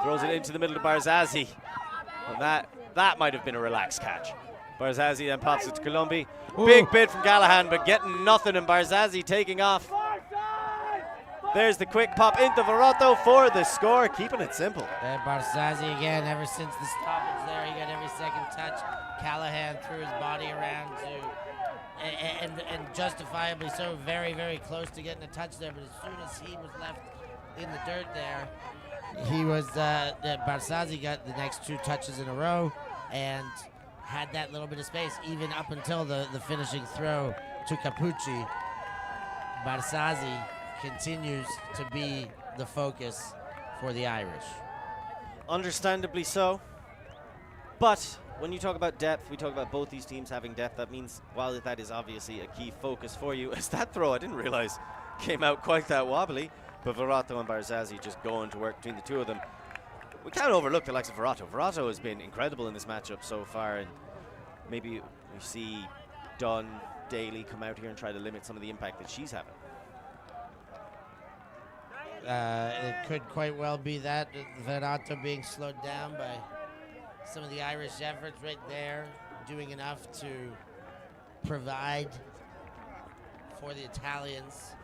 Throws it into the middle to Barzazi. And that might have been a relaxed catch. Barzazi then pops it to Colombi. Big bid from Callahan, but getting nothing. And Barzazi taking off. There's the quick pop into Verotto for the score, keeping it simple. Barzazi again, ever since the stoppage there, he got every second touch. Callahan threw his body around to, and justifiably so, very, very close to getting a touch there. But as soon as he was left in the dirt there, he was, Barzazi got the next 2 touches in a row and had that little bit of space, even up until the finishing throw to Capucci. Barzazi continues to be the focus for the Irish. Understandably so. But when you talk about depth, we talk about both these teams having depth. That means, while that is obviously a key focus for you, as that throw, I didn't realize, came out quite that wobbly. But Verotto and Barzazi just going to work between the two of them. We can't overlook the likes of Verotto. Verotto has been incredible in this matchup so far, and maybe we see Dunn, Daly come out here and try to limit some of the impact that she's having. It could quite well be that Verotto being slowed down by some of the Irish efforts right there, doing enough to provide for the Italians.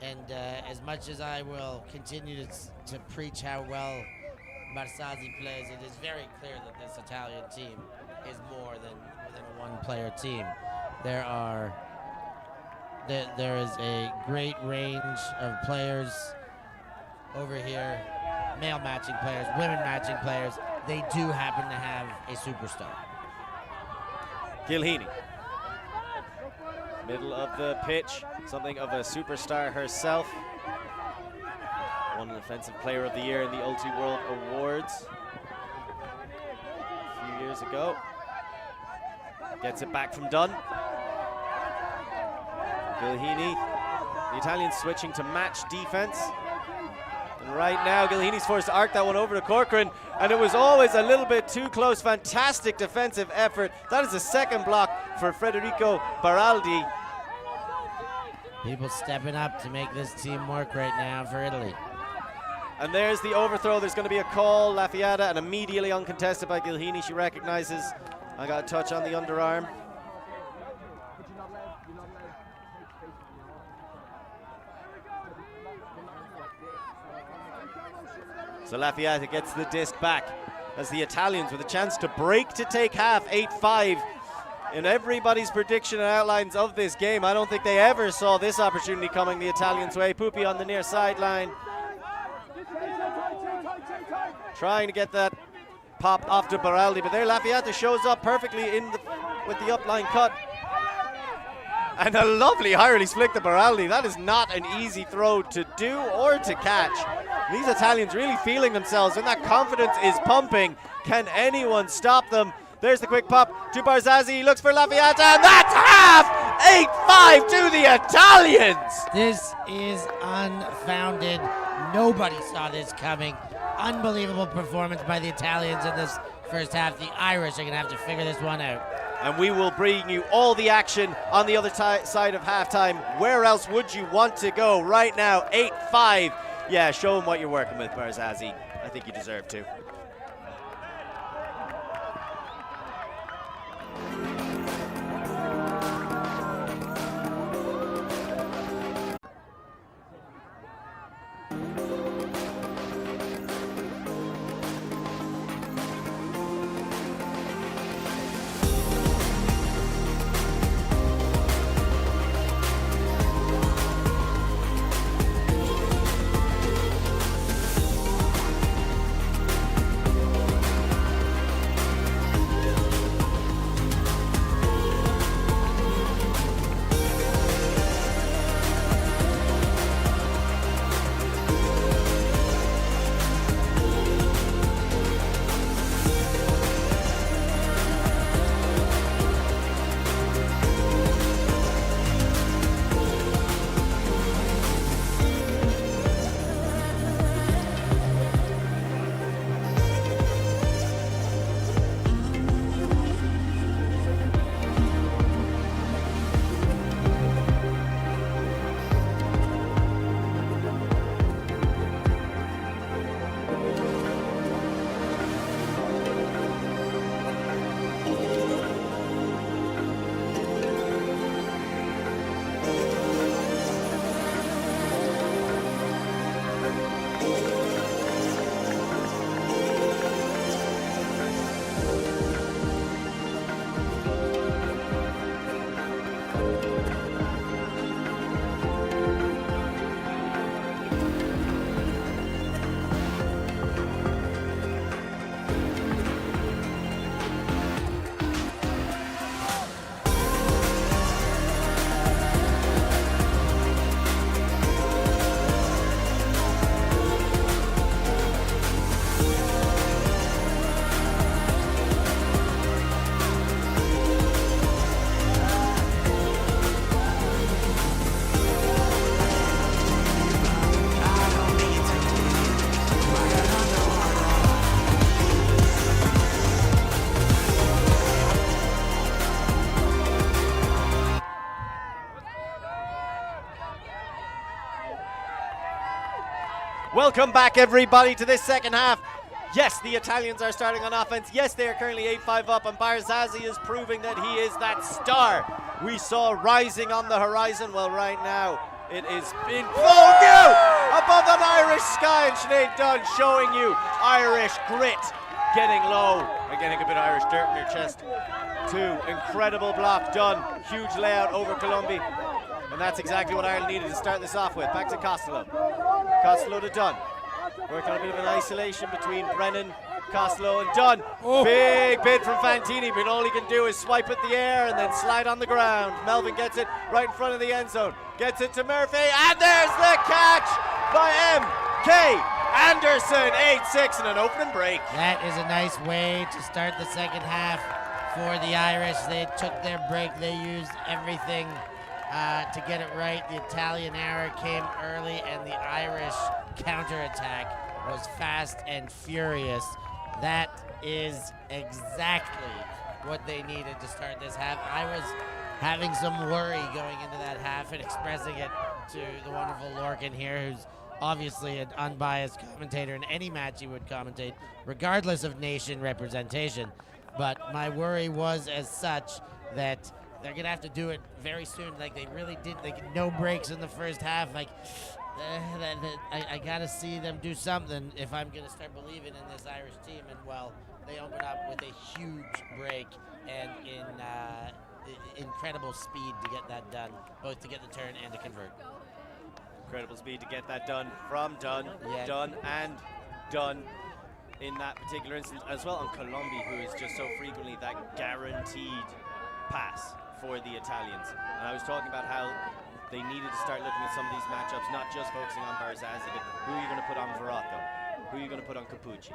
And as much as I will continue to preach how well Barzazi plays, it is very clear that this Italian team is more than a one-player team. There is a great range of players over here, male matching players, women matching players. They do happen to have a superstar. Gilheeney, middle of the pitch, something of a superstar herself. Won an Offensive Player of the Year in the ULTI World Awards a few years ago. Gets it back from Dunn. Gilheeney, the Italians switching to match defense. And right now, Gilheeney's forced to arc that one over to Corcoran, and it was always a little bit too close. Fantastic defensive effort. That is the second block for Federico Baraldi. People stepping up to make this team work right now for Italy. And there's the overthrow. There's going to be a call. Lafiata, and immediately uncontested by Gilheeney. She recognizes. I got a touch on the underarm. So Lafiata gets the disc back. as the Italians with a chance to break to take half, 8-5. In everybody's prediction and outlines of this game, I don't think they ever saw this opportunity coming the Italians' way. Pupi on the near sideline, trying to get that pop off to Baraldi, but there Lafayette shows up perfectly with the upline cut. And a lovely high-release flick to Baraldi. That is not an easy throw to do or to catch. These Italians really feeling themselves, and that confidence is pumping. Can anyone stop them? There's the quick pop to Barzazzi. He looks for Lafayette, and that's half! 8-5 to the Italians! This is unfounded. Nobody saw this coming. Unbelievable performance by the Italians in this first half. The Irish are going to have to figure this one out. And we will bring you all the action on the other side of halftime. Where else would you want to go right now? 8-5. Yeah, show them what you're working with, Barzazzi. I think you deserve to. Welcome back, everybody, to this second half. Yes, the Italians are starting on offense. Yes, they are currently 8-5 up, and Barzazzi is proving that he is that star we saw rising on the horizon. Well, right now, it is in full view above that Irish sky, and Sinead Dunn showing you Irish grit, getting low and getting a bit of Irish dirt in your chest. Two, incredible block done, huge layout over Columbia, and that's exactly what Ireland needed to start this off with. Back to Costello. Costello to Dunn. Working on a bit of an isolation between Brennan, Costello, and Dunn. Oh. Big bid from Fantini, but all he can do is swipe at the air and then slide on the ground. Melvin gets it right in front of the end zone. Gets it to Murphy, and there's the catch by M.K. Anderson. 8-6 and an opening break. That is a nice way to start the second half for the Irish. They took their break. They used everything to get it right. The Italian error came early, and the Irish counterattack was fast and furious. That is exactly what they needed to start this half. I was having some worry going into that half and expressing it to the wonderful Lorcan here, who's obviously an unbiased commentator in any match he would commentate, regardless of nation representation. But my worry was as such that they're gonna have to do it very soon. Like they really did. Like no breaks in the first half. Like I gotta see them do something if I'm gonna start believing in this Irish team. And well, they open up with a huge break and in incredible speed to get that done, both to get the turn and to convert. Incredible speed to get that done from Dunn, Yeah. done and done in that particular instance, as well on Colombi, who is just so frequently that guaranteed pass for the Italians. And I was talking about how they needed to start looking at some of these matchups, not just focusing on Barzazzi, but who are you going to put on Verotto? Who are you going to put on Capucci?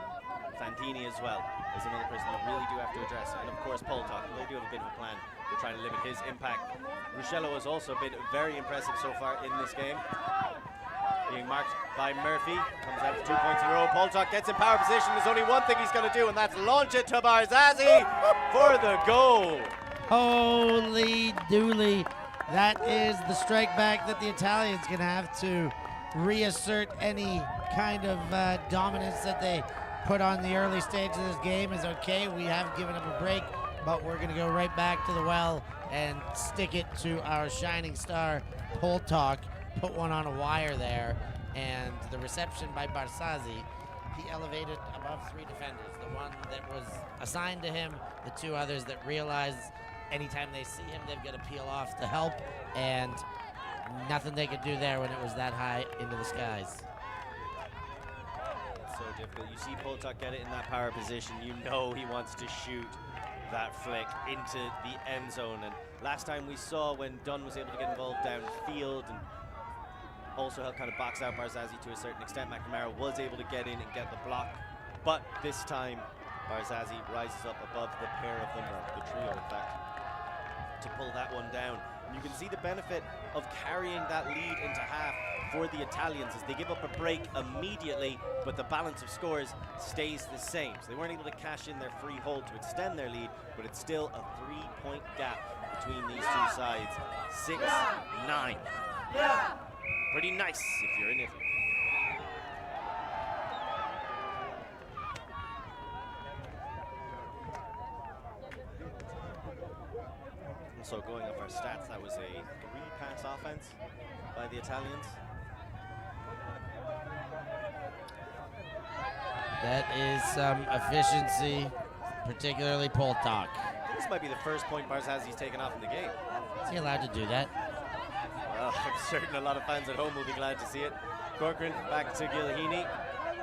Fantini as well is another person you really do have to address. And of course, Poltok, they do have a bit of a plan. They're trying to limit his impact. Ruscello has also been very impressive so far in this game. Being marked by Murphy, comes out for 2 points in a row. Poltok gets in power position. There's only one thing he's going to do, and that's launch it to Barzazzi for the goal. Holy dooly. That is the strike back that the Italians can have to reassert any kind of dominance that they put on the early stage of this game. Is okay, we have given up a break, but we're going to go right back to the well and stick it to our shining star, Poltok. Put one on a wire there, and the reception by Barzazzi, he elevated above 3 defenders. The one that was assigned to him, the 2 others that realized anytime they see him, they've got to peel off to help, and nothing they could do there when it was that high into the skies. So difficult. You see Poltok get it in that power position. You know he wants to shoot that flick into the end zone. And last time we saw when Dunn was able to get involved downfield and also helped kind of box out Barzazzi to a certain extent, McNamara was able to get in and get the block. But this time, Barzazzi rises up above the pair of them, or the trio in fact, to pull that one down. And you can see the benefit of carrying that lead into half for the Italians as they give up a break immediately, but the balance of scores stays the same. So they weren't able to cash in their free hold to extend their lead, but it's still a 3-point gap between these 2 sides. 6-9. Pretty nice if you're in Italy. So going off our stats, that was a 3-pass offense by the Italians. That is some efficiency, particularly Poltok. This might be the first point Barzazzi's taken off in the game. Is he allowed to do that? Well, I'm certain a lot of fans at home will be glad to see it. Corcoran back to Gilhini.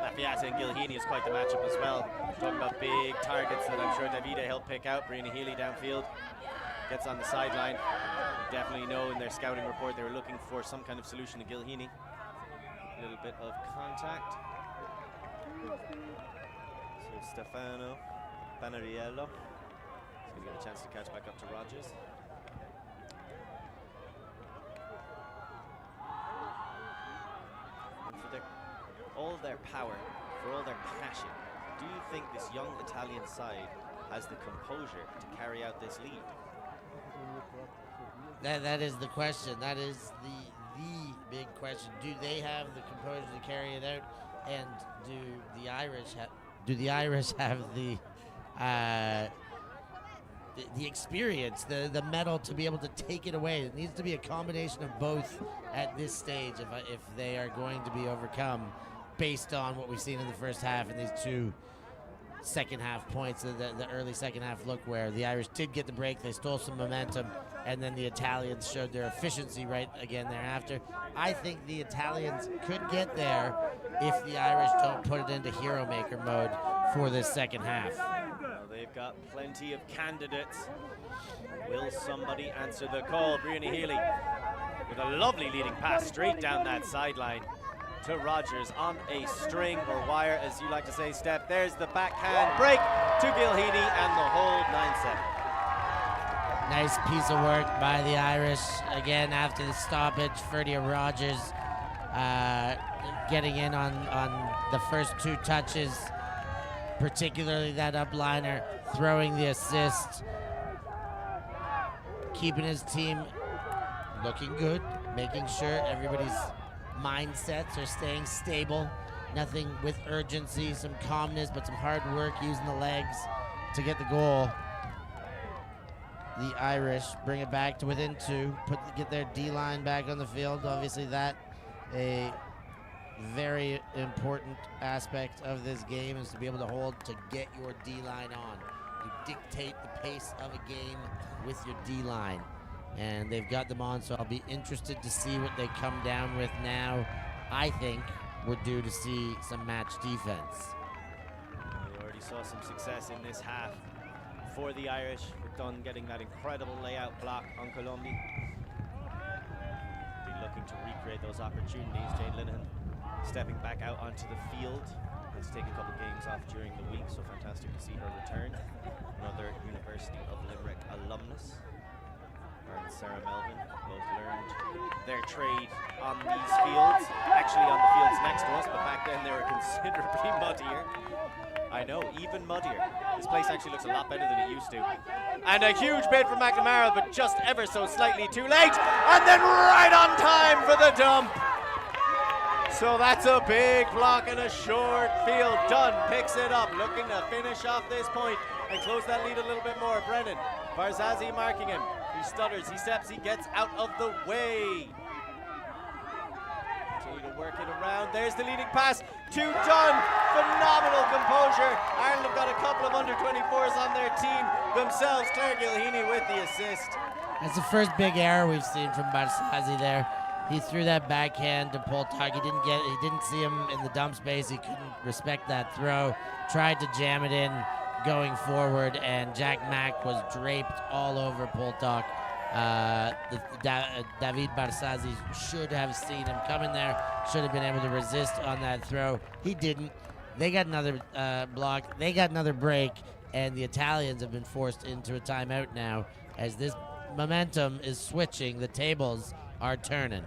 Lafayette and Gilhini is quite the matchup as well. Talking about big targets that I'm sure Davide helped pick out. Brianna Healy downfield. Gets on the sideline. You definitely know in their scouting report they were looking for some kind of solution to Gilhini. A little bit of contact. So Stefano Panariello is going to get a chance to catch back up to Rogers. And for all their power, for all their passion, do you think this young Italian side has the composure to carry out this lead? That is the question. That is the big question. Do they have the composure to carry it out? And do the Irish have the experience, the mettle to be able to take it away? It needs to be a combination of both at this stage if they are going to be overcome based on what we've seen in the first half and these 2 second half points, the early second half look where the Irish did get the break, they stole some momentum, and then the Italians showed their efficiency right again thereafter. I think the Italians could get there if the Irish don't put it into hero maker mode for this second half. Well, they've got plenty of candidates. Will somebody answer the call? Brianna Healy with a lovely leading pass straight down that sideline to Rogers on a string or wire, as you like to say, Steph. There's the backhand break to Gilhini and the hold 9-7. Nice piece of work by the Irish. Again, after the stoppage, Ferdia Rogers getting in on the first 2 touches, particularly that upliner, throwing the assist, keeping his team looking good, making sure everybody's mindsets are staying stable. Nothing with urgency, some calmness, but some hard work using the legs to get the goal. the Irish bring it back to within 2, get their D-line back on the field. Obviously that a very important aspect of this game is to be able to get your D-line on. You dictate the pace of a game with your D-line, and they've got them on, so I'll be interested to see what they come down with now. I think we're due to see some match defense. We already saw some success in this half for the Irish, with Dunn getting that incredible layout block on Columbia. Be looking to recreate those opportunities. Jane Linehan stepping back out onto the field. Had to take a couple games off during the week, so fantastic to see her return. Another University of Limerick alumnus. Her and Sarah Melvin both learned their trade on these fields. Actually on the fields next to us, but back then they were considerably muddier. I know, even muddier. This place actually looks a lot better than it used to. And a huge bid from McNamara, but just ever so slightly too late. And then right on time for the dump. So that's a big block and a short field. Dunn picks it up, looking to finish off this point and close that lead a little bit more. Brennan, Barzazi marking him. He stutters, he steps, he gets out of the way. Continue to work it around. There's the leading pass to Dunn. Phenomenal composure. Ireland have got a couple of under-24s on their team themselves. Claire Gilheeney with the assist. That's the first big error we've seen from Barzazi there. He threw that backhand to Poltak. He didn't see him in the dump space. He couldn't respect that throw. Tried to jam it in going forward, and Jack Mack was draped all over Poltak. David Barzazi should have seen him coming there, should have been able to resist on that throw. He didn't. They got another block. They got another break, and the Italians have been forced into a timeout now as this momentum is switching. The tables are turning.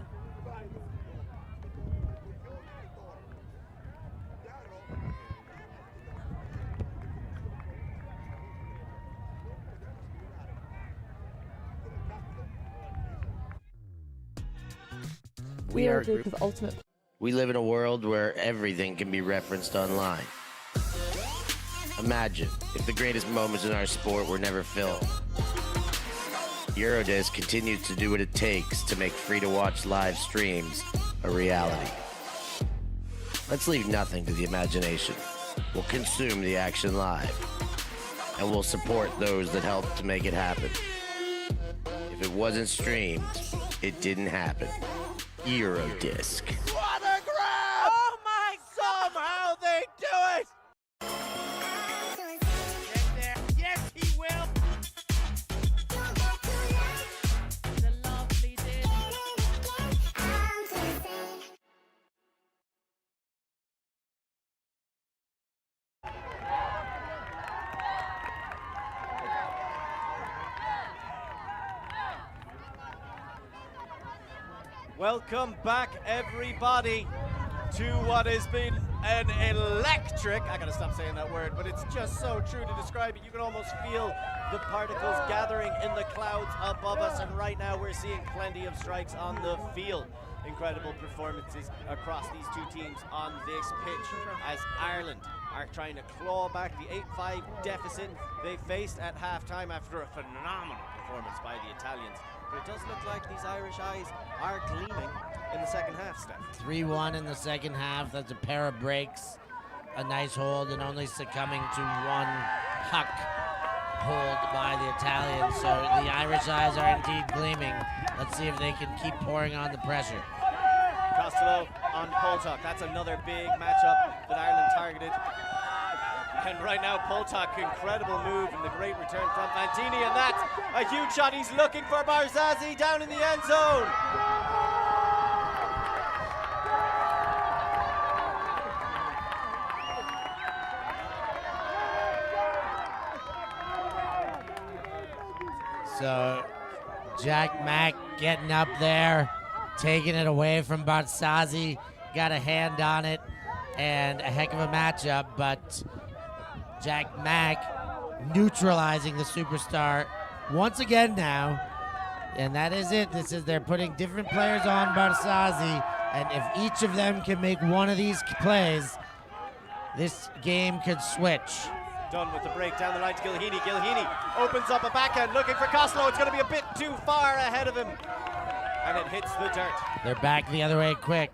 We are a group of ultimate. We live in a world where everything can be referenced online. Imagine if the greatest moments in our sport were never filmed. Eurodisc continues to do what it takes to make free-to-watch live streams a reality. Let's leave nothing to the imagination. We'll consume the action live, and we'll support those that help to make it happen. If it wasn't streamed, it didn't happen. Eurodisc. What a grab! Oh my! Somehow they do it! Get there. Yes, he will. The lovely did. Welcome back, everybody, to what has been an electric, I gotta stop saying that word, but it's just so true to describe it. You can almost feel the particles gathering in the clouds above us, and right now we're seeing plenty of strikes on the field. Incredible performances across these two teams on this pitch as Ireland are trying to claw back the 8-5 deficit they faced at halftime after a phenomenal performance by the Italians. But it does look like these Irish eyes are gleaming in the second half, Steph. 3-1 in the second half. That's a pair of breaks, a nice hold, and only succumbing to one puck hold by the Italians. So the Irish eyes are indeed gleaming. Let's see if they can keep pouring on the pressure. Costello on Poltak. That's another big matchup that Ireland targeted. And right now, Poltak, incredible move and the great return from Fantini, and that's a huge shot. He's looking for Barzazi down in the end zone. So Jack Mack getting up there, taking it away from Barzazi, got a hand on it, and a heck of a matchup, but Jack Mack neutralizing the superstar once again now, and that is it. This is, they're putting different players on Barzazi, and if each of them can make one of these plays, this game could switch. Done with the break down the line to Gilheany. Gilheany opens up a backhand looking for Costello. It's going to be a bit too far ahead of him. And it hits the dirt. They're back the other way quick.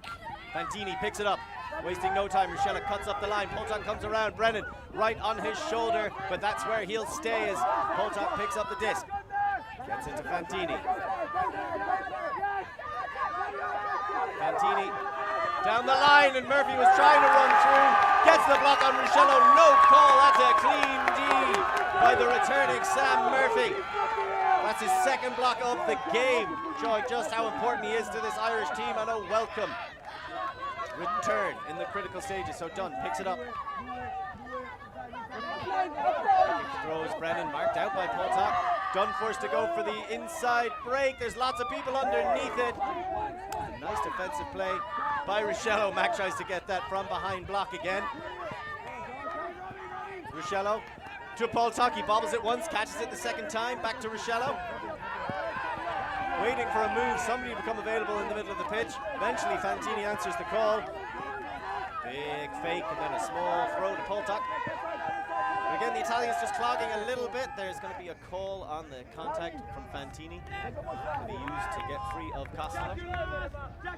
Fantini picks it up. Wasting no time, Rochella cuts up the line. Poltok comes around. Brennan right on his shoulder, but that's where he'll stay as Poltok picks up the disc. Gets into Fantini. Fantini down the line, and Murphy was trying to run through. Gets the block on Ruscello. No call. That's a clean D by the returning Sam Murphy. That's his second block of the game, showing just how important he is to this Irish team, and a welcome return in the critical stages. So Dunn picks it up. Throws Brennan, marked out by Poltok. Dunn forced to go for the inside break. There's lots of people underneath it. Nice defensive play by Ruscello. Mac tries to get that from behind block again. Ruscello to Poltok. He bobbles it once, catches it the second time. Back to Ruscello. Waiting for a move, somebody to become available in the middle of the pitch. Eventually Fantini answers the call. Big fake and then a small throw to Poltok. But again, the Italians just clogging a little bit. There's going to be a call on the contact from Fantini to be used to get free of Costello.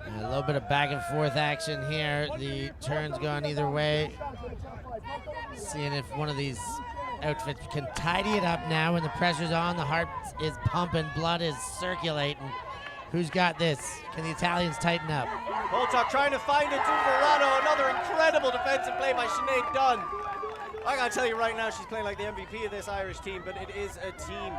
A little bit of back and forth action here. The turn's gone either way. Seeing if one of these outfits can tidy it up now when the pressure's on, the heart is pumping, blood is circulating. Who's got this? Can the Italians tighten up? Poltok trying to find it to Verano. Another incredible defensive play by Sinead Dunn. I gotta tell you right now, she's playing like the MVP of this Irish team, but it is a team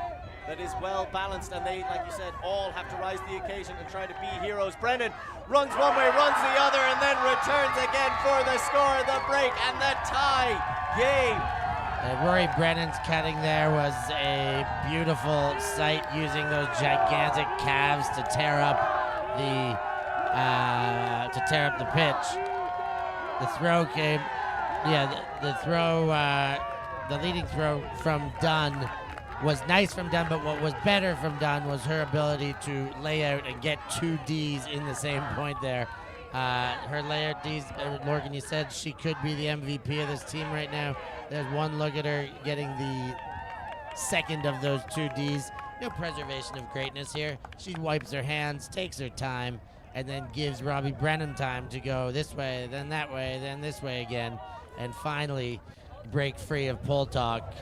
that is well balanced, and they, like you said, all have to rise to the occasion and try to be heroes. Brennan runs one way, runs the other, and then returns again for the score, the break, and the tie game. Rory Brennan's cutting there was a beautiful sight, using those gigantic calves to tear up the pitch. The throw came, the leading throw from Dunn was nice from Dunn, but what was better from Dunn was her ability to lay out and get two Ds in the same point there. Her layout Ds, Morgan, you said she could be the MVP of this team right now. There's one look at her getting the second of those two Ds. No preservation of greatness here. She wipes her hands, takes her time, and then gives Robbie Brennan time to go this way, then that way, then this way again, and finally break free of Poltok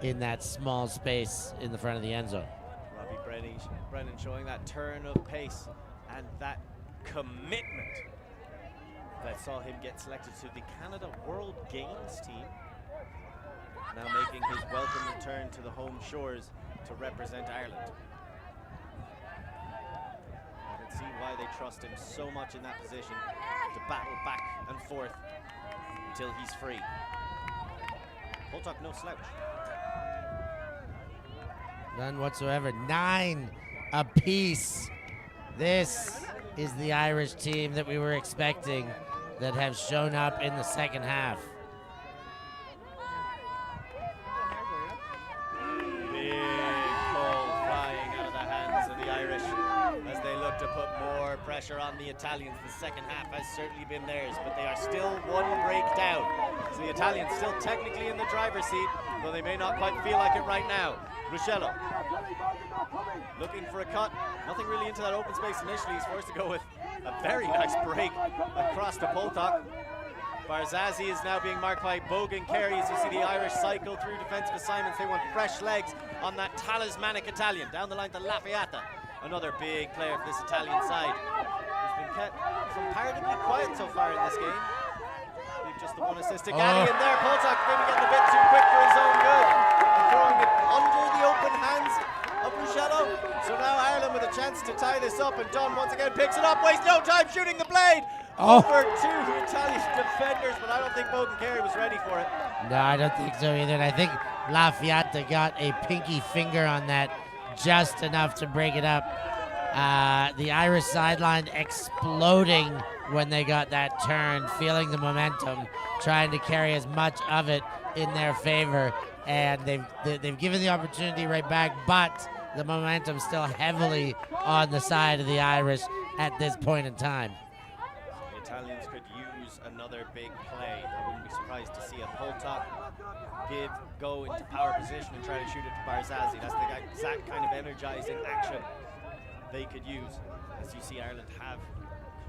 in that small space in the front of the end zone. Robbie Brennan showing that turn of pace and that commitment that saw him get selected to the Canada World Games team. Now making his welcome return to the home shores to represent Ireland. You can see why they trust him so much in that position, to battle back and forth until he's free. Poltok no slouch. None whatsoever. 9 apiece. This is the Irish team that we were expecting, that have shown up in the second half. Big ball flying out of the hands of the Irish as they look to put more pressure on the Italians. The second half has certainly been theirs, but they are still one break down. So the Italians still technically in the driver's seat, though they may not quite feel like it right now. Ruscello looking for a cut. Nothing really into that open space initially. He's forced to go with a very nice break across to Poltok. Barzazzi is now being marked by Bogan Carey as you see the Irish cycle through defensive assignments. They want fresh legs on that talismanic Italian. Down the line to Lafayette, another big player for this Italian side, who's been kept comparatively quiet so far in this game. Just the one assist to Gally in there. Poltok maybe getting a bit too quick for his own good and throwing it under the open hands of Ruscello. So now Ireland with a chance to tie this up, and Dunn once again picks it up, wastes no time shooting the blade over two Italian defenders, but I don't think Bogan Carey was ready for it. No, I don't think so either, and I think Lafayette got a pinky finger on that, just enough to break it up. The Irish sideline exploding when they got that turn, feeling the momentum, trying to carry as much of it in their favor, and they've given the opportunity right back, but the momentum still heavily on the side of the Irish at this point in time. The Italians Italians could use another big play. I wouldn't be surprised to see a pull top, go into power position and try to shoot it to Barzazzi. That's the exact kind of energizing action they could use. As you see, Ireland have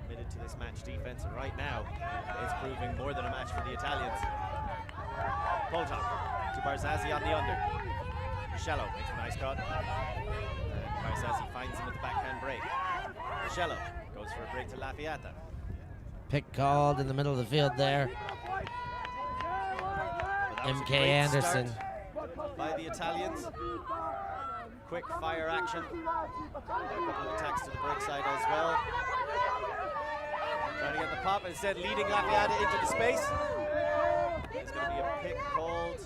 committed to this match defense, and right now it's proving more than a match for the Italians. Pull top to Barzazzi on the under. Shallow makes a nice cut. Barzazzi finds him with the backhand break. Shallow goes for a break to Lafayette. Pick called in the middle of the field there. MK Anderson. By the Italians. Quick fire action. A couple of attacks to the break side as well. Trying to get the pop, instead leading Lafayette into the space. There's going to be a pick called.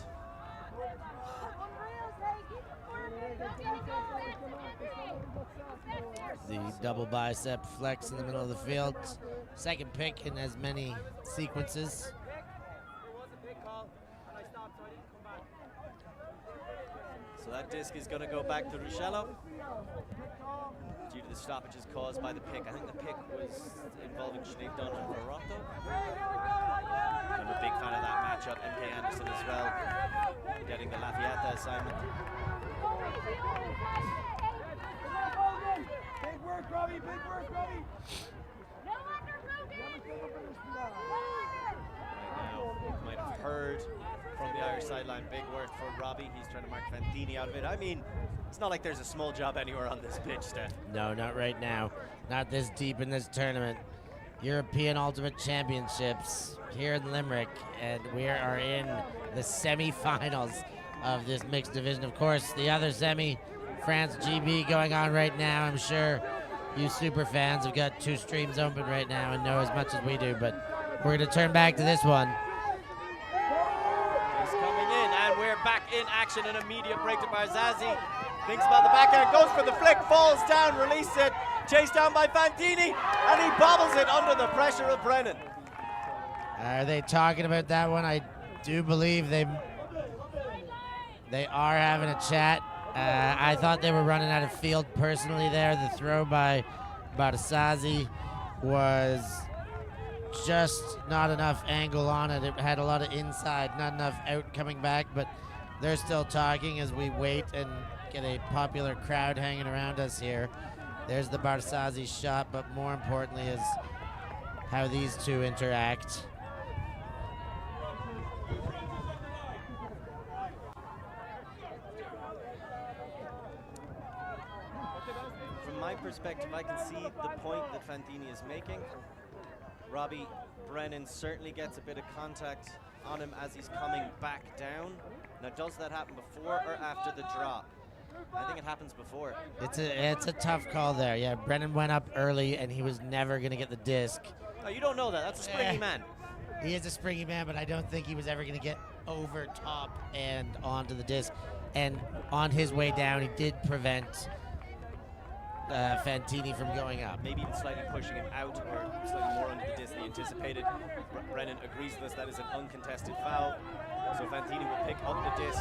The double bicep flex in the middle of the field. Second pick in as many sequences. So that disc is going to go back to Ruscello due to the stoppages caused by the pick. I think the pick was involving Sinead Dunn and Verotto. I'm a big fan of that matchup. MK Anderson as well, getting the Lafayette assignment. Big work, Robbie. Big work, Robbie. Right now, you might have heard from the Irish sideline, big work for Robbie. He's trying to mark Fantini out of it. I mean, it's not like there's a small job anywhere on this pitch, Steph. No, not right now. Not this deep in this tournament. European Ultimate Championships here in Limerick, and we are in the semi-finals of this mixed division. Of course, the other semi, France GB, going on right now. I'm sure you super fans have got 2 streams open right now and know as much as we do, but we're going to turn back to this one. He's coming in, and we're back in action. An immediate break to Barzazzi. Thinks about the backhand, goes for the flick, falls down, releases it, chased down by Fantini, and he bobbles it under the pressure of Brennan. Are they talking about that one? I do believe they are having a chat. I thought they were running out of field personally there. The throw by Barzazzi was just not enough angle on it. It had a lot of inside, not enough out coming back, but they're still talking as we wait and get a popular crowd hanging around us here. There's the Barzazzi shot, but more importantly is how these two interact. From my perspective, I can see the point that Fantini is making. Robbie Brennan certainly gets a bit of contact on him as he's coming back down. Now, does that happen before or after the drop? I think it happens before. It's a tough call there. Yeah, Brennan went up early and he was never going to get the disc. Oh, you don't know that. That's a springy man. He is a springy man, but I don't think he was ever going to get over top and onto the disc. And on his way down, he did prevent Fantini from going up. Maybe even slightly pushing him out or slightly more under the disc than he anticipated. Brennan agrees with us that is an uncontested foul. So Fantini will pick up the disc,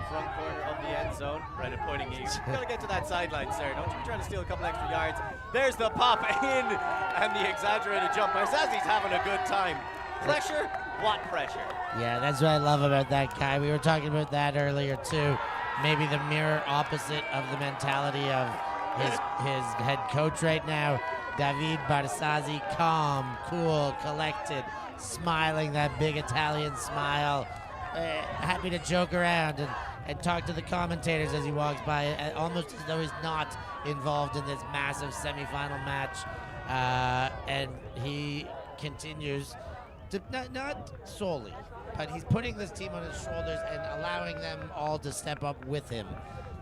front corner of the end zone. Brennan pointing at you. You gotta get to that sideline, sir. Don't you be trying to steal a couple extra yards. There's the pop in and the exaggerated jump. Barzazzi's having a good time. Pressure? What pressure? Yeah, that's what I love about that guy. We were talking about that earlier too. Maybe the mirror opposite of the mentality of his head coach right now, David Barzazzi. Calm, cool, collected, smiling that big Italian smile. Happy to joke around and talk to the commentators as he walks by, almost as though he's not involved in this massive semifinal match. And he continues to, not solely, but he's putting this team on his shoulders and allowing them all to step up with him.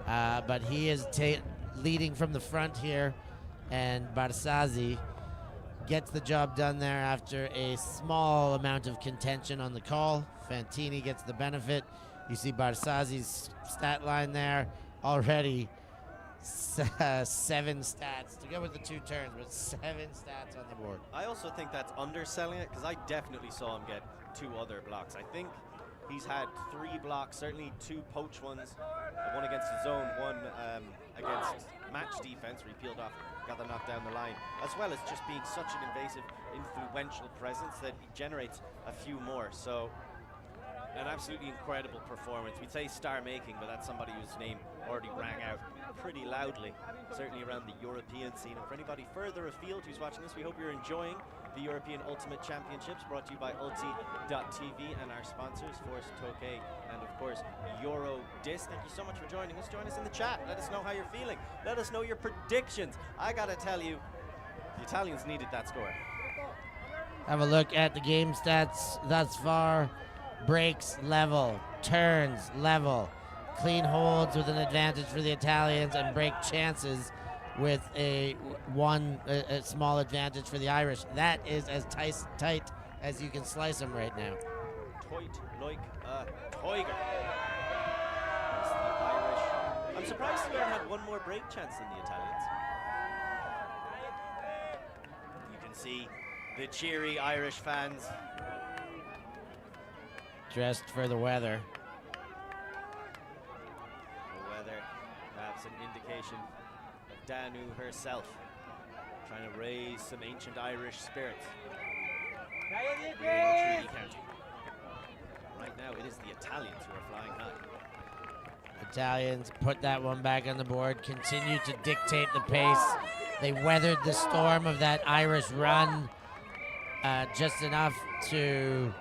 But he is leading from the front here, and Barzazzi gets the job done there after a small amount of contention on the call. Fantini gets the benefit. You see Barzazzi's stat line there already. 7 stats to go with the 2 turns, but 7 stats on the board. I also think that's underselling it because I definitely saw him get 2 other blocks. I think he's had 3 blocks, certainly 2 poach ones, one against the zone, one against match defense, where he peeled off, got the knock down the line, as well as just being such an invasive, influential presence that he generates a few more. So an absolutely incredible performance. We'd say star making, but that's somebody whose name already rang out pretty loudly, certainly around the European scene. And for anybody further afield who's watching this, we hope you're enjoying the European Ultimate Championships, brought to you by ULTI.TV and our sponsors, Force Tokay and of course Eurodisc. Thank you so much for joining us. Join us in the chat. Let us know how you're feeling. Let us know your predictions. I gotta tell you, the Italians needed that score. Have a look at the game stats thus far. Breaks level, turns level, clean holds with an advantage for the Italians, and break chances with a small advantage for the Irish. That is as tight as you can slice them right now. Tight like a tiger. It's the Irish. I'm surprised we had one more break chance than the Italians. You can see the cheery Irish fans. Dressed for the weather. The weather, perhaps an indication of Danu herself, trying to raise some ancient Irish spirits here in the Treaty County. Right now, it is the Italians who are flying high. Italians put that one back on the board, continue to dictate the pace. They weathered the storm of that Irish run just enough to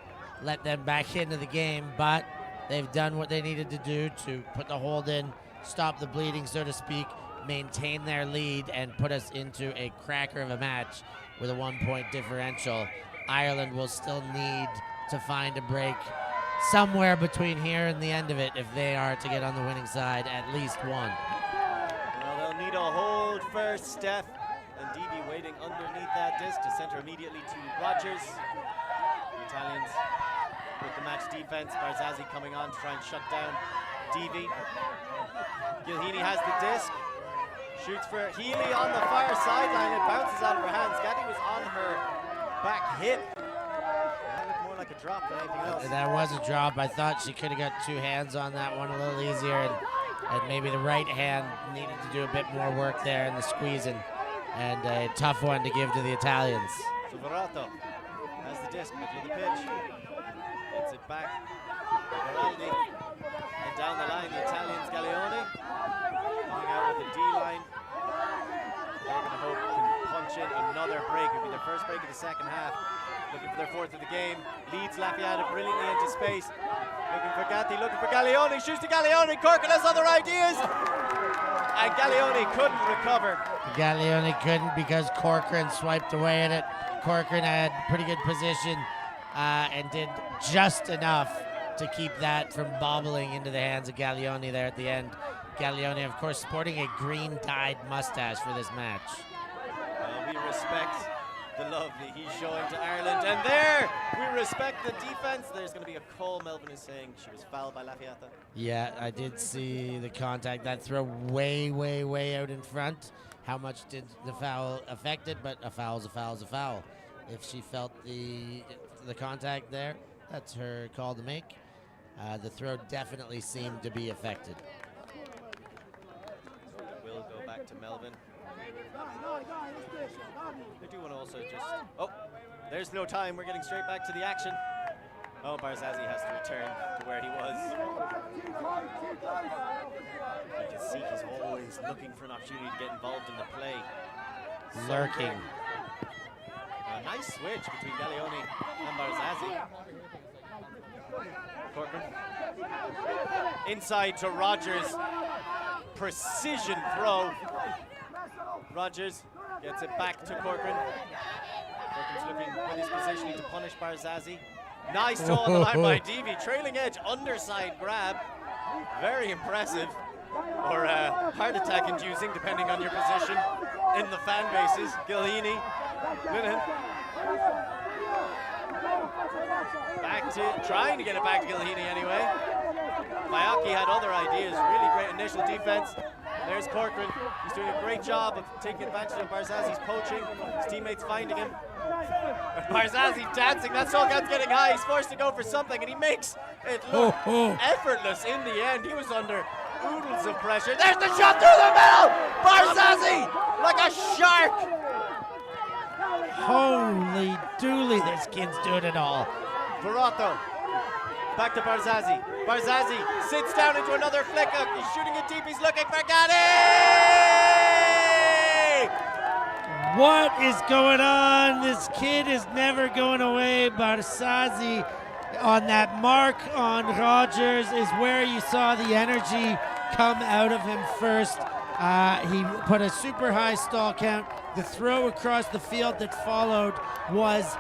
let them back into the game, but they've done what they needed to do to put the hold in, stop the bleeding, so to speak, maintain their lead, and put us into a cracker of a match with a 1-point differential. Ireland will still need to find a break somewhere between here and the end of it if they are to get on the winning side, at least one. Well, they'll need a hold first, Steph, and DB waiting underneath that disc to center immediately to Rogers. The Italians with the match defense. Barzazzi coming on to try and shut down DV. Gilhini has the disc. Shoots for Healy on the far sideline. It bounces out of her hands. Gaddy was on her back hip. That looked more like a drop than anything else. That was a drop. I thought she could have got two hands on that one a little easier, and maybe the right hand needed to do a bit more work there in the squeezing, and a tough one to give to the Italians. Suverato has the disc, middle of the pitch. Gets it back. Beraldi. And down the line, the Italians, Gaglione. Coming out with a D-line. They're going to hope can punch in another break. It'll be their first break of the second half. Looking for their fourth of the game. Leads Lafayette brilliantly into space. Looking for Gatti, looking for Gaglione. Shoots to Gaglione. Corcoran has other ideas. And Gaglione couldn't recover. Gaglione couldn't because Corcoran swiped away at it. Corcoran had pretty good position and did just enough to keep that from bobbling into the hands of Gaglione there at the end. Gaglione, of course, sporting a green-dyed mustache for this match. Well, we respect the love that he's showing to Ireland. And there, we respect the defense. There's going to be a call. Melvin is saying she was fouled by Lafayette. Yeah, I did see the contact. That throw way, way, way out in front. How much did the foul affect it? But a foul is a foul is a foul. If she felt the contact there, that's her call to make. The throw definitely seemed to be affected. We'll go back to Melvin. I do want to also just... Oh, there's no time. We're getting straight back to the action. Oh, Barzazzi has to return to where he was. You can see he's always looking for an opportunity to get involved in the play. Lurking. A nice switch between Gaglione and Barzazzi. Corcoran. Inside to Rogers. Precision throw. Rogers gets it back to Corcoran. Corcoran's looking with his positioning to punish Barzazzi. Nice toe on the line by Devi. Trailing edge, underside grab. Very impressive. Or heart attack inducing, depending on your position in the fan bases. Gilhini. Linehan. Back to, trying to get it back to Gilhini anyway. Bayaki had other ideas. Really great initial defense. There's Corcoran. He's doing a great job of taking advantage of Barzazzi's poaching. His teammates finding him. Barzazzi dancing. That's all God's getting high. He's forced to go for something, and he makes it look effortless in the end. He was under oodles of pressure. There's the shot through the middle! Barzazzi, like a shark! Holy dooly, this kid's doing it all. Verotto, back to Barzazzi. Barzazzi sits down into another flick hook. He's shooting it deep. He's looking for Gatti! What is going on? This kid is never going away. Barzazzi on that mark on Rogers is where you saw the energy come out of him first. He put a super high stall count. The throw across the field that followed was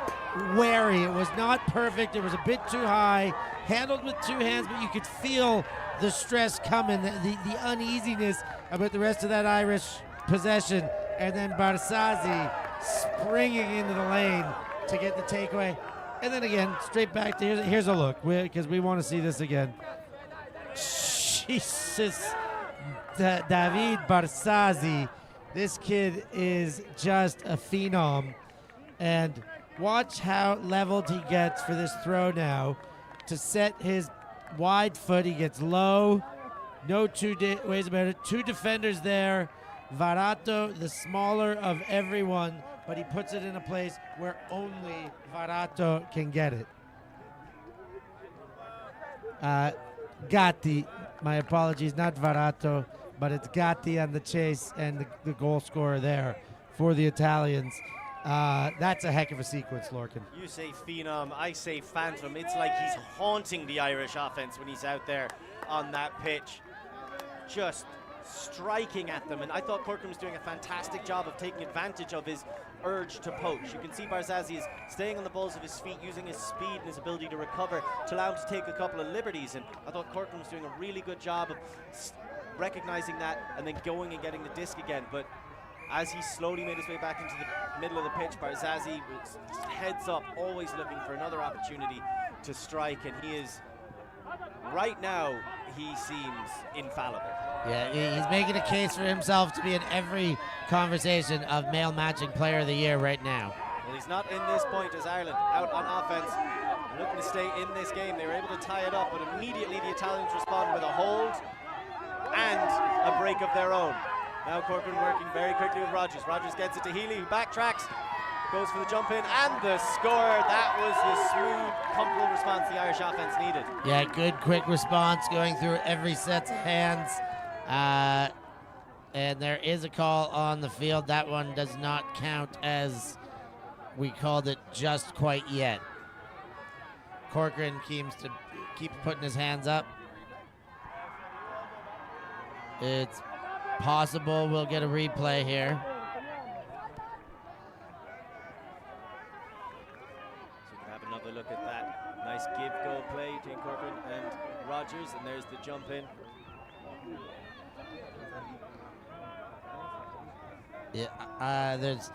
wary. It was not perfect. It was a bit too high. Handled with two hands, but you could feel the stress coming, the uneasiness about the rest of that Irish possession. And then Barzazzi springing into the lane to get the takeaway. And then again, straight back to here's a look, because we want to see this again. Jesus, David Barzazzi, this kid is just a phenom. And watch how leveled he gets for this throw now. To set his wide foot, he gets low. No two ways about it. Two defenders there. Varato, the smaller of everyone, but he puts it in a place where only Varato can get it. Gatti, my apologies, not Varato, but it's Gatti on the chase and the goal scorer there for the Italians. That's a heck of a sequence, Lorcan. You say phenom, I say phantom. It's like he's haunting the Irish offense when he's out there on that pitch. Just striking at them, and I thought Corcoran was doing a fantastic job of taking advantage of his urge to poach. You can see Barzazzi is staying on the balls of his feet, using his speed and his ability to recover to allow him to take a couple of liberties, and I thought Corcoran was doing a really good job of recognizing that and then going and getting the disc again. But as he slowly made his way back into the middle of the pitch, Barzazzi was heads up, always looking for another opportunity to strike, and he is, right now, he seems infallible. Yeah, he's making a case for himself to be in every conversation of male matching player of the year right now. Well, he's not in this point as Ireland out on offense, looking to stay in this game. They were able to tie it up, but immediately the Italians respond with a hold and a break of their own. Now Corcoran working very quickly with Rogers. Rogers gets it to Healy, who backtracks, goes for the jump in, and the score. That was the smooth, comfortable response the Irish offense needed. Yeah, good quick response going through every set of hands. And there is a call on the field. That one does not count as we called it just quite yet. Corcoran keeps putting his hands up. It's possible we'll get a replay here. So we can have another look at that. Nice give-go play between Corcoran and Rogers, and there's the jump in. Yeah, there's,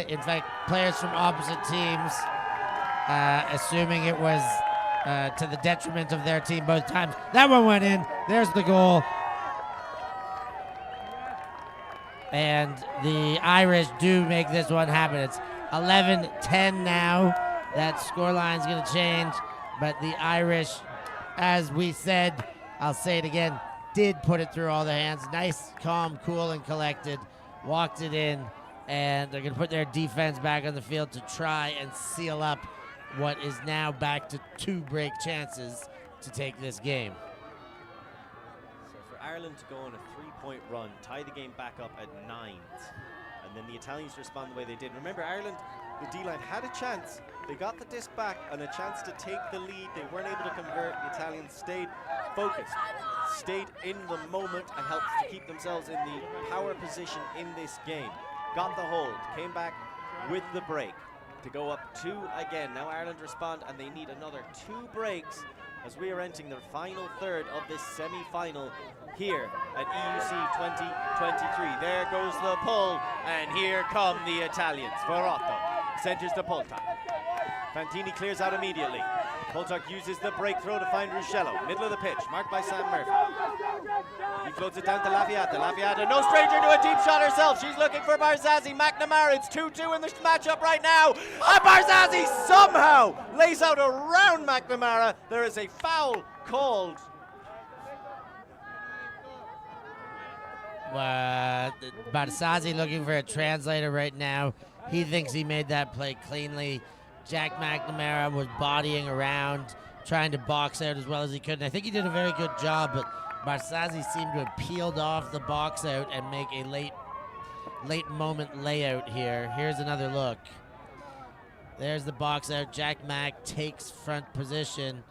in fact, players from opposite teams, assuming it was to the detriment of their team both times. That one went in. There's the goal. And the Irish do make this one happen. It's 11-10 now. That scoreline's going to change. But the Irish, as we said, I'll say it again, did put it through all the hands. Nice, calm, cool, and collected. Walked it in, and they're going to put their defense back on the field to try and seal up what is now back to 2 break chances to take this game. So for Ireland to go on a 3-point run, tie the game back up at 9, and then the Italians respond the way they did. Remember, Ireland, the D-line had a chance. They got the disc back and a chance to take the lead. They weren't able to convert. The Italians stayed focused, stayed in the moment, and helped to keep themselves in the power position in this game. Got the hold, came back with the break to go up 2 again. Now Ireland respond, and they need another 2 breaks as we are entering the final third of this semi-final here at EUC 2023. There goes the pull, and here come the Italians. Verotto centers to Polta. Fantini clears out immediately. Polchak uses the break throw to find Ruscello. Middle of the pitch, marked by Sam Murphy. He floats it down to Lafiata. Lafiata, no stranger to a deep shot herself. She's looking for Barzazzi. McNamara, it's 2-2 in the matchup right now. And Barzazzi somehow lays out around McNamara. There is a foul called Barsazi looking for a translator right now. He thinks he made that play cleanly. Jack McNamara was bodying around, trying to box out as well as he could. And I think he did a very good job, but Barsazi seemed to have peeled off the box out and make a late moment layout here. Here's another look. There's the box out. Jack Mack takes front position,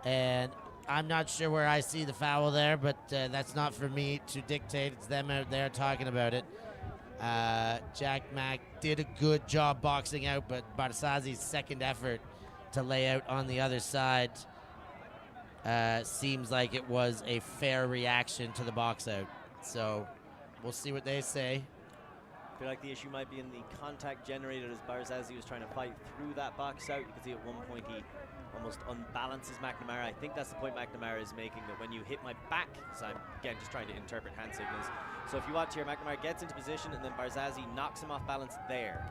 and I'm not sure where I see the foul there, but that's not for me to dictate. It's them out there talking about it. Jack Mack did a good job boxing out, but Barsazi's second effort to lay out on the other side seems like it was a fair reaction to the box out. So we'll see what they say. I feel like the issue might be in the contact generated as Barsazi was trying to fight through that box out. You can see at one point he almost unbalances McNamara. I think that's the point McNamara is making, that when you hit my back, so I'm again just trying to interpret hand signals. So if you watch here, McNamara gets into position and then Barsazi knocks him off balance there.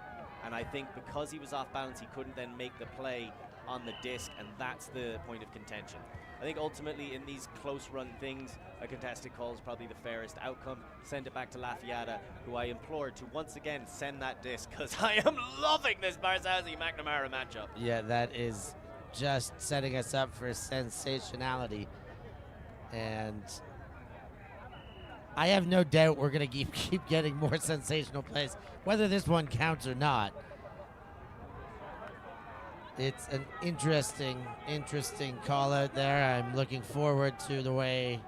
And I think because he was off balance, he couldn't then make the play on the disc, and that's the point of contention. I think ultimately in these close run things, a contested call is probably the fairest outcome. Send it back to Lafayette, who I implore to once again send that disc, because I am loving this Barsazi-McNamara matchup. Yeah, that is just setting us up for sensationality. And I have no doubt we're going to keep getting more sensational plays, whether this one counts or not. It's an interesting call out there. I'm looking forward to the way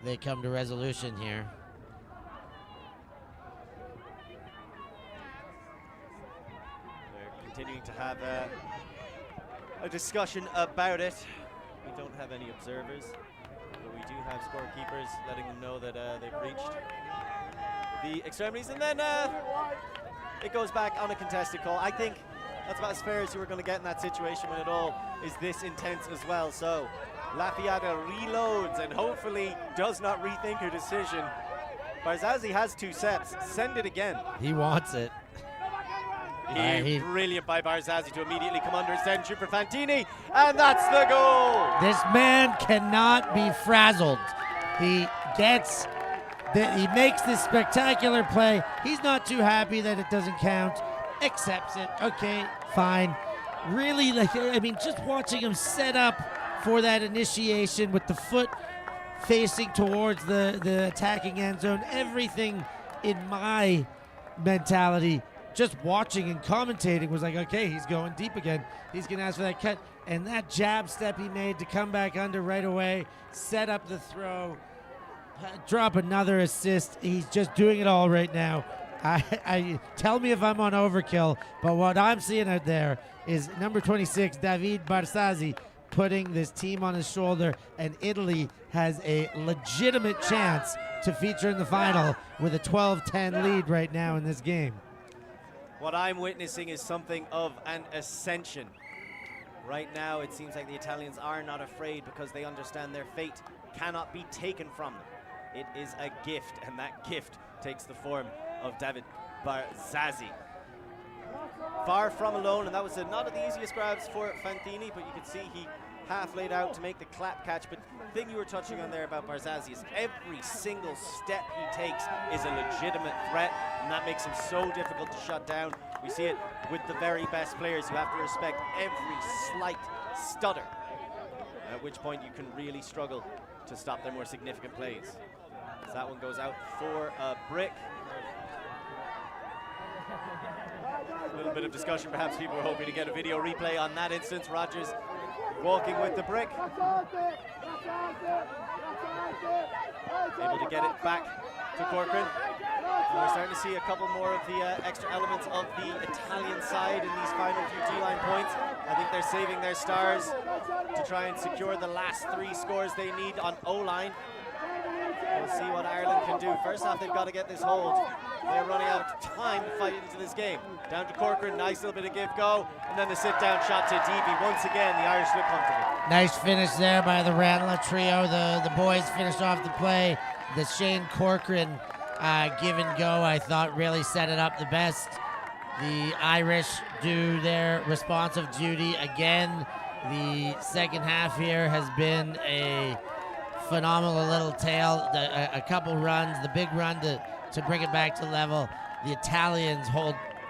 they come to resolution here. They're continuing to have a discussion about it. We don't have any observers, but we do have scorekeepers letting them know that they've reached the extremities, and then it goes back on a contested call. I think that's about as fair as you were going to get in that situation when it all is this intense as well. So Lafayette reloads and hopefully does not rethink her decision. Barsazi has 2 sets. Send it again. He wants it. Brilliant by Barsazi to immediately come under and send shoot for Fantini, and that's the goal. This man cannot be frazzled. He makes this spectacular play. He's not too happy that it doesn't count. Accepts it. Okay, fine. Really, just watching him set up for that initiation with the foot facing towards the attacking end zone, everything in my mentality, just watching and commentating was like, okay, he's going deep again. He's going to ask for that cut. And that jab step he made to come back under right away, set up the throw, drop another assist. He's just doing it all right now. I tell me if I'm on overkill, but what I'm seeing out there is number 26, David Barsazi, putting this team on his shoulder, and Italy has a legitimate chance to feature in the final with a 12-10 lead right now in this game. What I'm witnessing is something of an ascension. Right now, it seems like the Italians are not afraid because they understand their fate cannot be taken from them. It is a gift, and that gift takes the form of David Barsazi. Far from alone, and that was not of the easiest grabs for Fantini, but you could see he half laid out to make the clap catch. But the thing you were touching on there about Barsazi is every single step he takes is a legitimate threat, and that makes him so difficult to shut down. We see it with the very best players. You have to respect every slight stutter, at which point you can really struggle to stop their more significant plays. So that one goes out for a brick. A little bit of discussion, perhaps people were hoping to get a video replay on that instance. Rogers walking with the brick, able to get it back to Corcoran. And we're starting to see a couple more of the extra elements of the Italian side in these final few D-line points. I think they're saving their stars to try and secure the last 3 scores they need on O-line. We'll see what Ireland can do. First off, they've got to get this hold. They're running out of time to fight into this game. Down to Corcoran, nice little bit of give-go, and then the sit-down shot to Deavy. Once again, the Irish look comfortable. Nice finish there by the Ranelagh trio. The boys finished off the play. The Shane Corcoran give and go, I thought, really set it up the best. The Irish do their responsive duty again. The second half here has been a phenomenal little tail, a couple runs, the big run to bring it back to level. The Italians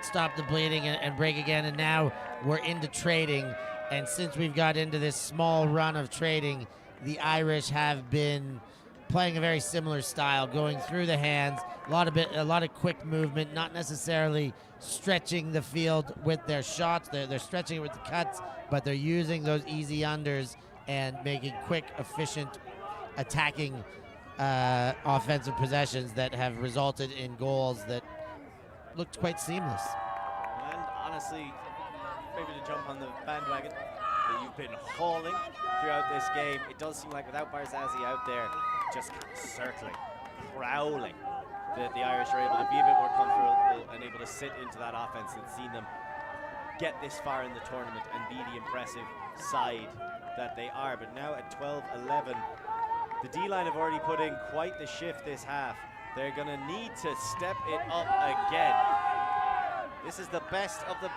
stop the bleeding and break again, and now we're into trading. And since we've got into this small run of trading, the Irish have been playing a very similar style, going through the hands, a lot of quick movement, not necessarily stretching the field with their shots. They're stretching it with the cuts, but they're using those easy unders and making quick, efficient, attacking offensive possessions that have resulted in goals that looked quite seamless. And honestly, maybe to jump on the bandwagon that you've been hauling throughout this game, it does seem like without Barzazi out there, just circling, prowling, that the Irish are able to be a bit more comfortable and able to sit into that offense and see them get this far in the tournament and be the impressive side that they are. But now at 12-11, the D-line have already put in quite the shift this half. They're going to need to step it up again. This is the best of the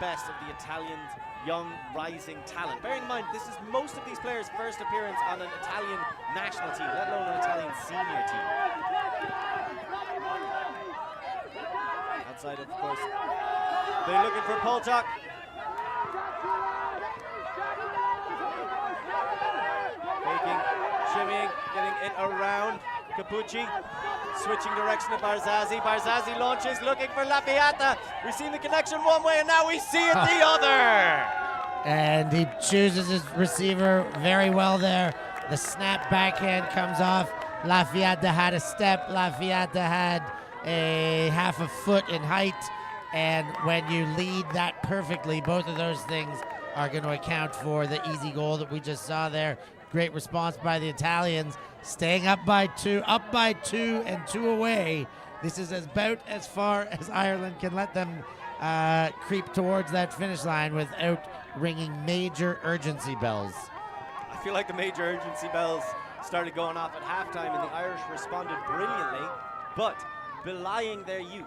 Italian young rising talent. Bearing in mind, this is most of these players' first appearance on an Italian national team, let alone an Italian senior team. Outside, of course, they're looking for Polchak. Faking, shimmying, getting it around. Capucci switching direction to Barzazi. Barzazi launches, looking for Lafiata. We've seen the connection one way, and now we see it the other. And he chooses his receiver very well there. The snap backhand comes off. Lafiata had a step. Lafiata had a half a foot in height. And when you lead that perfectly, both of those things are going to account for the easy goal that we just saw there. Great response by the Italians, staying up by two and two away. This is about as far as Ireland can let them creep towards that finish line without ringing major urgency bells. I feel like the major urgency bells started going off at halftime, and the Irish responded brilliantly, but belying their youth,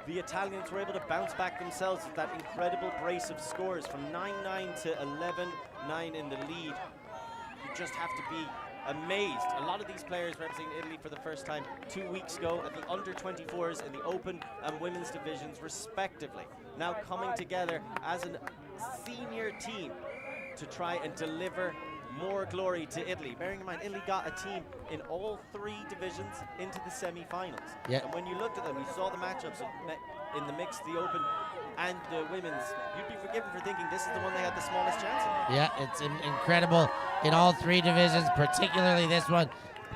the Italians were able to bounce back themselves with that incredible brace of scores from 9-9 to 11-9 in the lead. You just have to be amazed. A lot of these players representing Italy for the first time 2 weeks ago at the under-24s in the open and women's divisions respectively, now coming together as a senior team to try and deliver more glory to Italy. Bearing in mind, Italy got a team in all three divisions into the semi-finals. Yeah. And when you looked at them, you saw the matchups in the mixed, the open, and the women's. You'd be forgiven for thinking this is the one they had the smallest chance in. Yeah, it's incredible in all three divisions, particularly this one,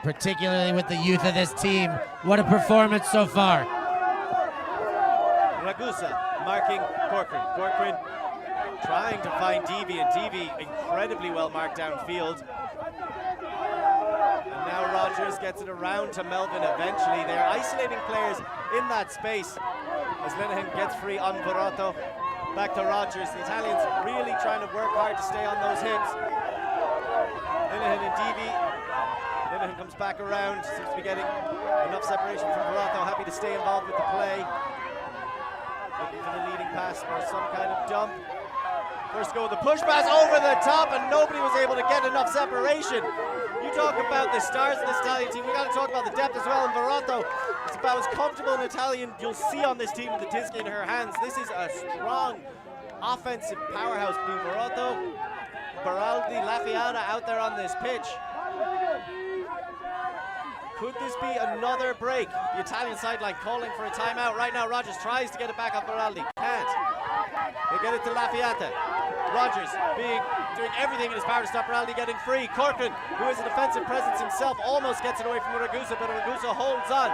particularly with the youth of this team. What a performance so far. Ragusa marking Corcoran. Corcoran trying to find Devi, and Devi incredibly well marked downfield. And now Rogers gets it around to Melvin eventually. They're isolating players in that space as Linehan gets free on Verotto. Back to Rogers. The Italians really trying to work hard to stay on those hips. Linehan and Devi. Linehan comes back around, seems to be getting enough separation from Verotto, happy to stay involved with the play. Looking for the leading pass or some kind of dump. First go, the push pass over the top, and nobody was able to get enough separation. You talk about the stars of this Italian team, we got to talk about the depth as well. And Verotto is about as comfortable an Italian you'll see on this team with the disc in her hands. This is a strong offensive powerhouse between Verotto, Baraldi, Lafiata out there on this pitch. Could this be another break? The Italian sideline calling for a timeout right now. Rogers tries to get it back on Baraldi, can't. They get it to Lafiata. Rogers doing everything in his power to stop Baraldi getting free. Corcoran, who is a defensive presence himself, almost gets it away from Ragusa, but Ragusa holds on.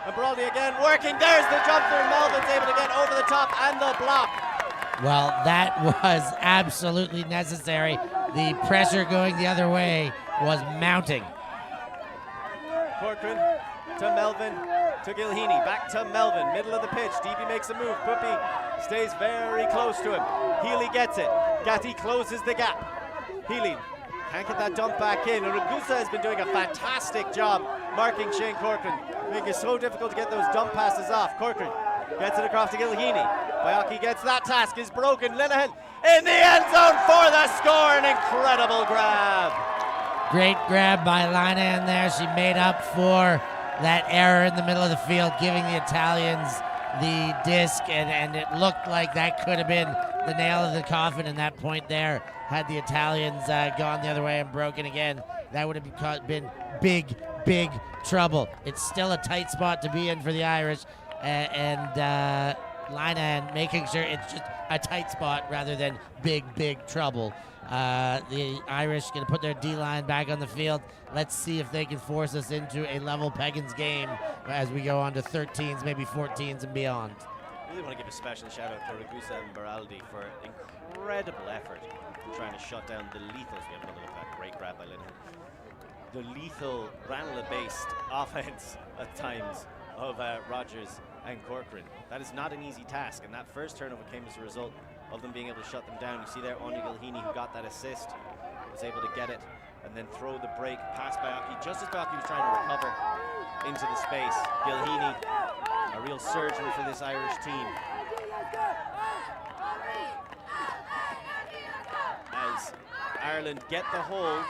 And Baraldi again working. There's the jump through. Melvin's able to get over the top and the block. Well, that was absolutely necessary. The pressure going the other way was mounting. Corcoran to Melvin, to Gilheeney, back to Melvin, middle of the pitch. Devi makes a move. Puppy stays very close to him. Healy gets it. Gatti closes the gap. Healy can't get that dump back in. Ragusa has been doing a fantastic job marking Shane Corcoran, making it so difficult to get those dump passes off. Corcoran gets it across to Gilheeney. Bayaki gets that task, is broken. Linehan in the end zone for the score. An incredible grab. Great grab by Linehan there. She made up for that error in the middle of the field, giving the Italians the disc, and it looked like that could have been the nail of the coffin in that point there. Had the Italians gone the other way and broken again, that would have been big trouble. It's still a tight spot to be in for the Irish, and Linehan making sure it's just a tight spot rather than big trouble. The Irish going to put their D-line back on the field. Let's see if they can force us into a level Peggins game as we go on to 13s, maybe 14s and beyond. I really want to give a special shout out to Ragusa and Baraldi for incredible effort trying to shut down the lethal. We have another look at that great grab by Linehan. The lethal Ranelagh-based offense at times of Rogers and Corcoran. That is not an easy task, and that first turnover came as a result of them being able to shut them down. You see there, Anya Gilheeney, who got that assist, was able to get it and then throw the break pass by Aki. Just as Aki was trying to recover into the space, Gilheeney, a real surgeon for this Irish team. As Ireland get the hold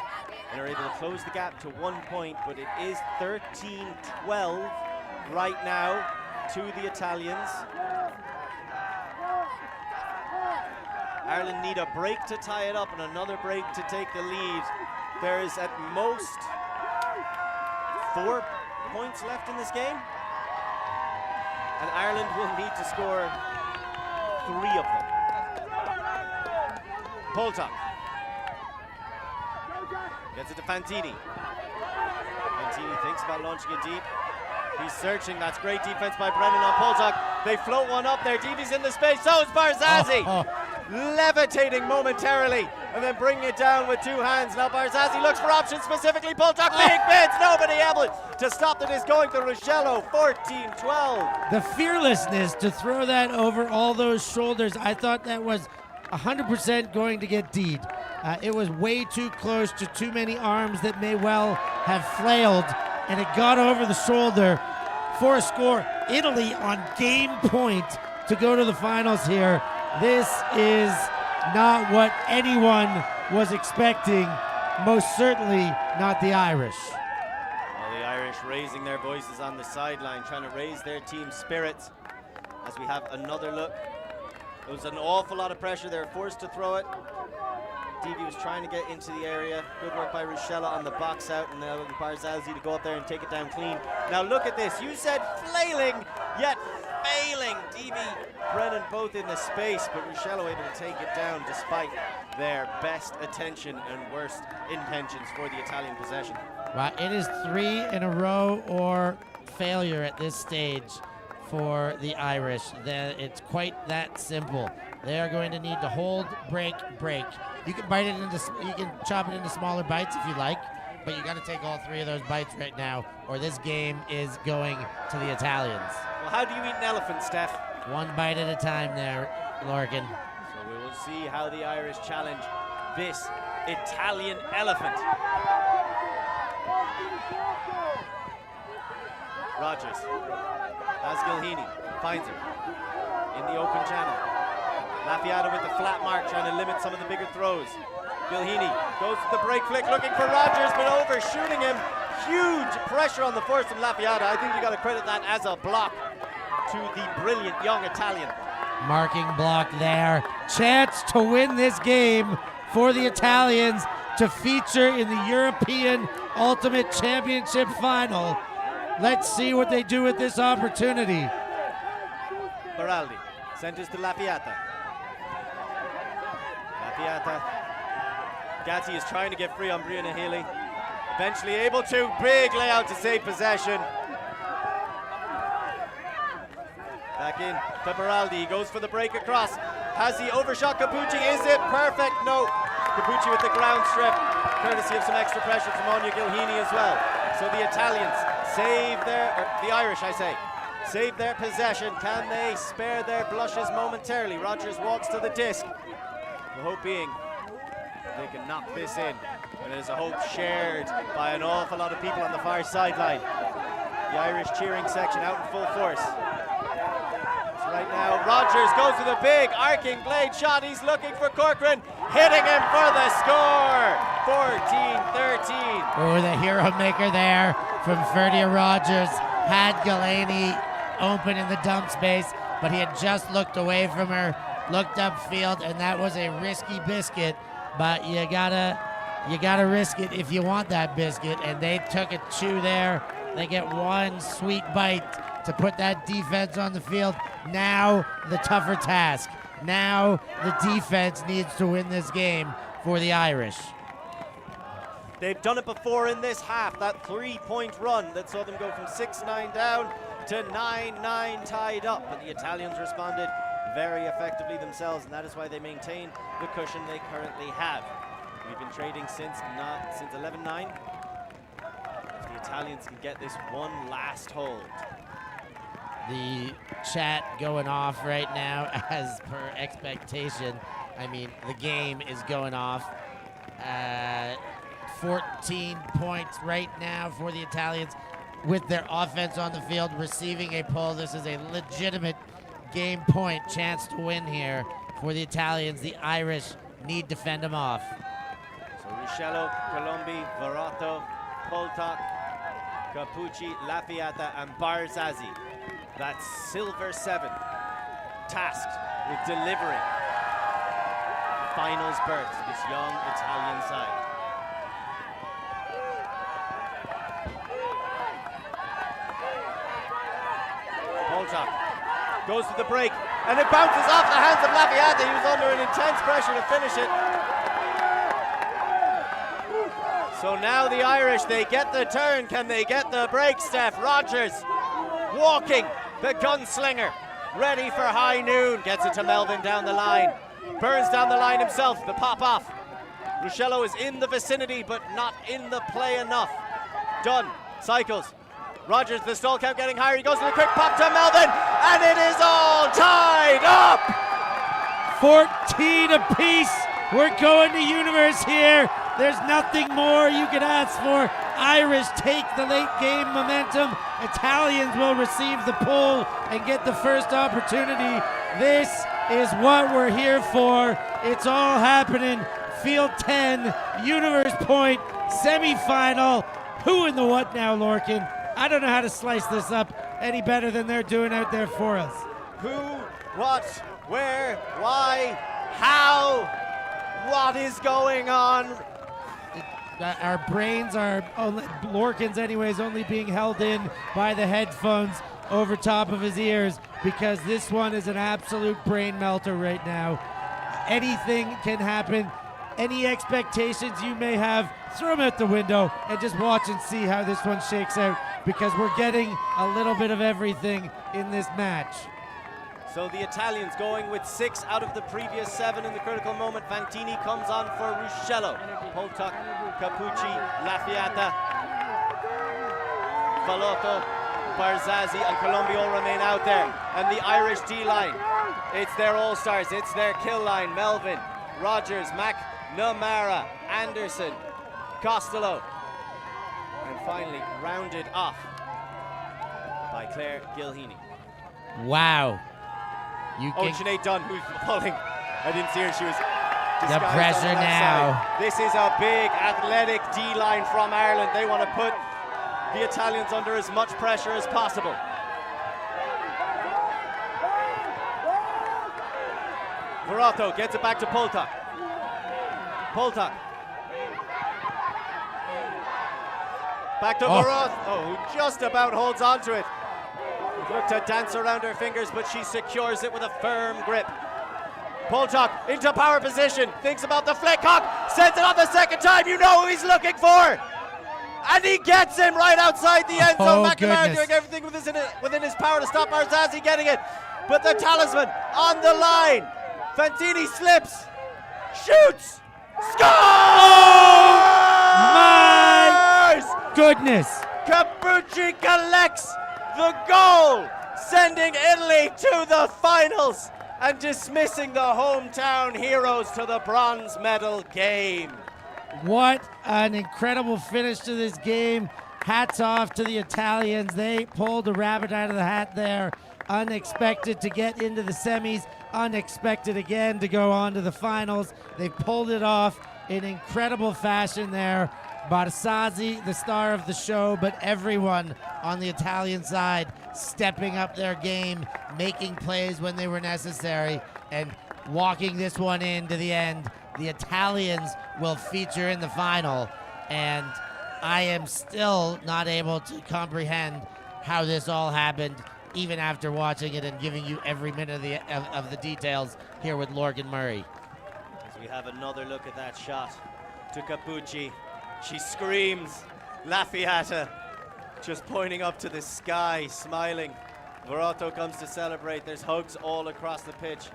and are able to close the gap to 1 point, but it is 13-12 right now to the Italians. Ireland need a break to tie it up and another break to take the lead. There is at most 4 points left in this game, and Ireland will need to score 3 of them. Poltok gets it to Fantini. Fantini thinks about launching it deep. He's searching. That's great defense by Brennan on Poltok. They float one up there. Deevy's in the space. So is Barzazzi. Levitating momentarily and then bringing it down with 2 hands. Now Barzazzi looks for options, specifically Poltok. Big bids. Nobody able to stop the disc going to Ruscello. 14-12. The fearlessness to throw that over all those shoulders. I thought that was 100% going to get D'd. It was way too close to too many arms that may well have flailed, and it got over the shoulder for a score. Italy on game point to go to the finals here. This is not what anyone was expecting, most certainly not the Irish. Well, the Irish raising their voices on the sideline, trying to raise their team spirits as we have another look. There was an awful lot of pressure. They were forced to throw it. Deevy was trying to get into the area. Good work by Ruscello on the box out, and now Barzazzi to go up there and take it down clean. Now look at this. You said flailing, yet failing. Deevy, Brennan both in the space, but Ruscello able to take it down despite their best attention and worst intentions for the Italian possession. Well, it is 3 in a row or failure at this stage for the Irish. It's quite that simple. They are going to need to hold, break. You can bite it into, you can chop it into smaller bites if you like, but you got to take all 3 of those bites right now, or this game is going to the Italians. Well, how do you eat an elephant, Steph? 1 bite at a time there, Lorcan. So we will see how the Irish challenge this Italian elephant. Rogers has Gilheeney, finds him in the open channel. Lafayette with the flat mark, trying to limit some of the bigger throws. Gilheeney goes to the break flick, looking for Rogers, but overshooting him. Huge pressure on the force from Lafayette. I think you got to credit that as a block to the brilliant young Italian. Marking block there. Chance to win this game for the Italians to feature in the European Ultimate Championship final. Let's see what they do with this opportunity. Baraldi centers to Lafayette. Gatti is trying to get free on Brianna Healy. Eventually able to. Big layout to save possession. Back in to Baraldi. He goes for the break across. Has he overshot Capucci? Is it perfect? No. Capucci with the ground strip, courtesy of some extra pressure from Anya Gilheeney as well. So the Italians save their, or the Irish I say, save their possession. Can they spare their blushes momentarily? Rogers walks to the disc. The hope being they can knock this in. And it is a hope shared by an awful lot of people on the far sideline. The Irish cheering section out in full force. So right now, Rogers goes with a big arcing blade shot. He's looking for Corcoran, hitting him for the score. 14-13. Oh, the hero maker there from Ferdia Rogers had Galaney open in the dump space, but he had just looked away from her, looked upfield, and that was a risky biscuit. But you gotta risk it if you want that biscuit, and they took a chew there. They get one sweet bite to put that defense on the field. Now the tougher task. Now the defense needs to win this game for the Irish. They've done it before in this half, that 3-point run that saw them go from 6-9 down to 9-9 tied up. But the Italians responded very effectively themselves, and that is why they maintain the cushion they currently have. We've been trading since 11-9. If the Italians can get this one last hold. The chat going off right now as per expectation. I mean, the game is going off. 14 points right now for the Italians with their offense on the field receiving a pull. This is a legitimate game point chance to win here for the Italians. The Irish need to fend them off. So Ruscello, Colombi, Varato, Poltak, Capucci, Lafiata, and Barzazi. That's Silver 7, tasked with delivering the finals berth to this young Italian side. Poltak goes to the break, and it bounces off the hands of Lafiata. He was under an intense pressure to finish it. So now the Irish, they get the turn. Can they get the break, Steph? Rogers walking, the gunslinger, ready for high noon. Gets it to Melvin down the line. Burns down the line himself, the pop off. Ruscello is in the vicinity, but not in the play enough. Dunn cycles. Rogers, the stall count getting higher. He goes to the quick pop to Melvin, and it is all tied up. 14 apiece. We're going to universe here. There's nothing more you could ask for. Irish take the late game momentum. Italians will receive the pull and get the first opportunity. This is what we're here for. It's all happening. Field 10, Universe Point, semifinal. Who in the what now, Lorcan? I don't know how to slice this up any better than they're doing out there for us. Who, what, where, why, how, what is going on? Our brains are, Lorcan's anyways, only being held in by the headphones over top of his ears because this one is an absolute brain melter right now. Anything can happen. Any expectations you may have, throw them out the window and just watch and see how this one shakes out because we're getting a little bit of everything in this match. So the Italians going with 6 out of the previous 7 in the critical moment. Fantini comes on for Ruscello. Poltak, Capucci, Lafiata, Valotto, Barzazi, and Colombi all remain out there. And the Irish D-line, it's their all-stars, it's their kill line. Melvin, Rogers, McNamara, Anderson, Costello, and finally rounded off by Claire Gilheany. Wow. Sinead Dunn, who's pulling. I didn't see her, she was the pressure now. Side. This is a big athletic D-line from Ireland. They want to put the Italians under as much pressure as possible. Varato gets it back to Poltak. Poltak. Back to Varato, who just about holds on to it. Looked to dance around her fingers, but she secures it with a firm grip. Poltak into power position, thinks about the flick, Hawk sends it off the second time, you know who he's looking for! And he gets him right outside the end zone. McNamara doing everything within his power to stop Barzazi getting it. But the talisman on the line. Fantini slips, shoots, scores! Oh my goodness! Capucci collects the goal, sending Italy to the finals and dismissing the hometown heroes to the bronze medal game. What an incredible finish to this game. Hats off to the Italians. They pulled a rabbit out of the hat there. Unexpected to get into the semis. Unexpected again to go on to the finals. They pulled it off. in incredible fashion there. Barzazzi, the star of the show, but everyone on the Italian side stepping up their game, making plays when they were necessary, and walking this one into the end. The Italians will feature in the final, and I am still not able to comprehend how this all happened, even after watching it and giving you every minute of the details here with Lorcan Murray. As we have another look at that shot to Capucci. She screams, Lafayette, just pointing up to the sky, smiling. Verotto comes to celebrate. There's hugs all across the pitch.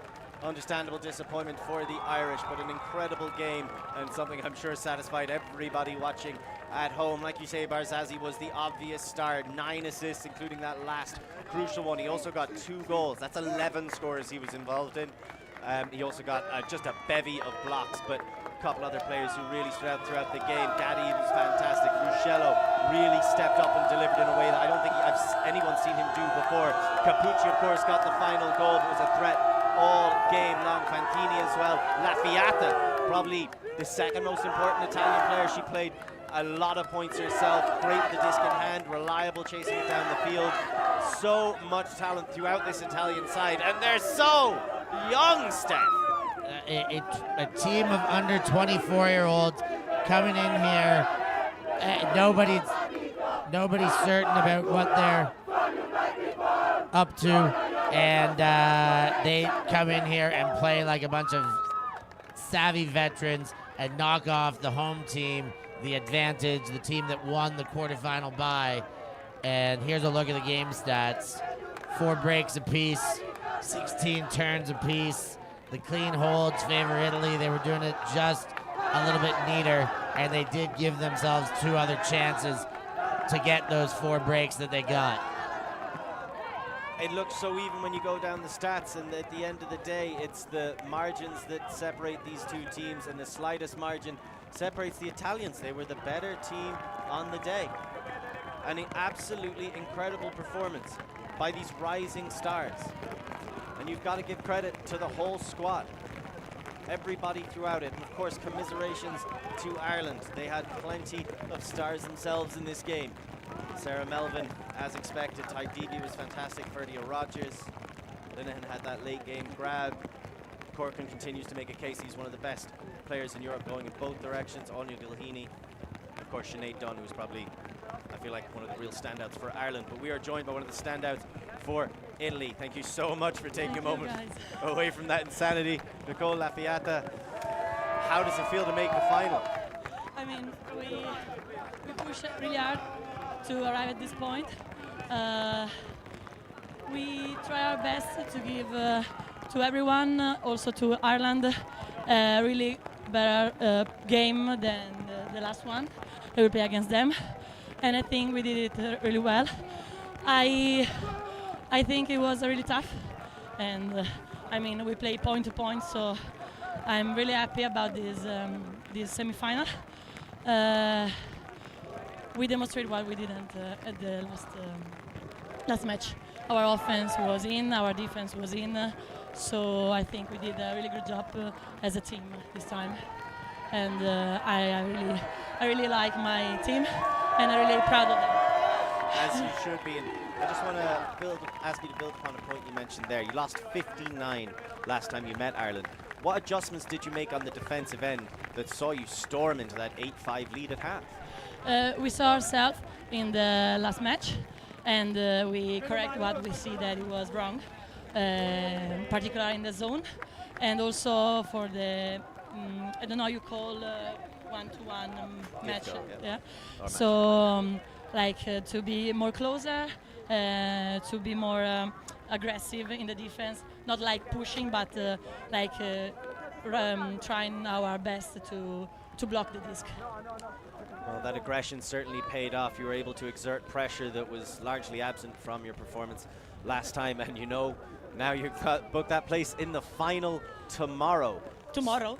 Understandable disappointment for the Irish, but an incredible game and something I'm sure satisfied everybody watching at home. Like you say, Barzazzi was the obvious star. 9 assists, including that last crucial one. He also got 2 goals. That's 11 scores he was involved in. He also got just a bevy of blocks, but a couple other players who really stood out throughout the game. Gaddy was fantastic. Ruscello really stepped up and delivered in a way that I don't think anyone seen him do before. Capucci, of course, got the final goal, but was a threat all game long. Fantini as well. Lafayette, probably the second most important Italian player. She played a lot of points herself. Great with the disc in hand, reliable chasing it down the field. So much talent throughout this Italian side, and they're so young, Steph. A team of under 24-year-olds coming in here. Nobody's certain about what they're up to, and they come in here and play like a bunch of savvy veterans and knock off the home team, the advantage, the team that won the quarterfinal bye. And here's a look at the game stats. 4 breaks apiece, 16 turns apiece. The clean holds favor Italy. They were doing it just a little bit neater, and they did give themselves 2 other chances to get those 4 breaks that they got. It looks so even when you go down the stats, and at the end of the day, it's the margins that separate these 2 teams, and the slightest margin separates the Italians. They were the better team on the day. An absolutely incredible performance by these rising stars. And you've got to give credit to the whole squad. Everybody throughout it. And of course, commiserations to Ireland. They had plenty of stars themselves in this game. Sarah Melvin, as expected. Ty Deavy was fantastic. Ferdio Rogers. Linehan had that late game grab. Corcoran continues to make a case. He's one of the best players in Europe, going in both directions. Anya Gilhini. Of course, Sinead Dunn, who's probably, I feel like, one of the real standouts for Ireland. But we are joined by one of the standouts for Italy. Thank you so much for taking a moment away from that insanity. Nicole Lafayette, how does it feel to make the final? I mean, we pushed really hard to arrive at this point. We try our best to give to everyone, also to Ireland, a really better game than the last one that we play against them. And I think we did it really well. I think it was really tough, and I mean, we play point to point, so I'm really happy about this semi-final. We demonstrated what we didn't at the last match. Our offense was in, our defense was in, so I think we did a really good job as a team this time. And I really like my team, and I'm really proud of them. As you should be. And I just want to ask you to build upon a point you mentioned there. You lost 59 last time you met Ireland. What adjustments did you make on the defensive end that saw you storm into that 8-5 lead at half? We saw ourselves in the last match, and we correct what we see that it was wrong, particularly in the zone, and also for the I don't know, you call one-to-one match. Yeah. So to be more closer, to be more aggressive in the defense, not like pushing, but trying our best to block the disc. Well, that aggression certainly paid off. You were able to exert pressure that was largely absent from your performance last time, and you know, now you've booked that place in the final tomorrow. Tomorrow?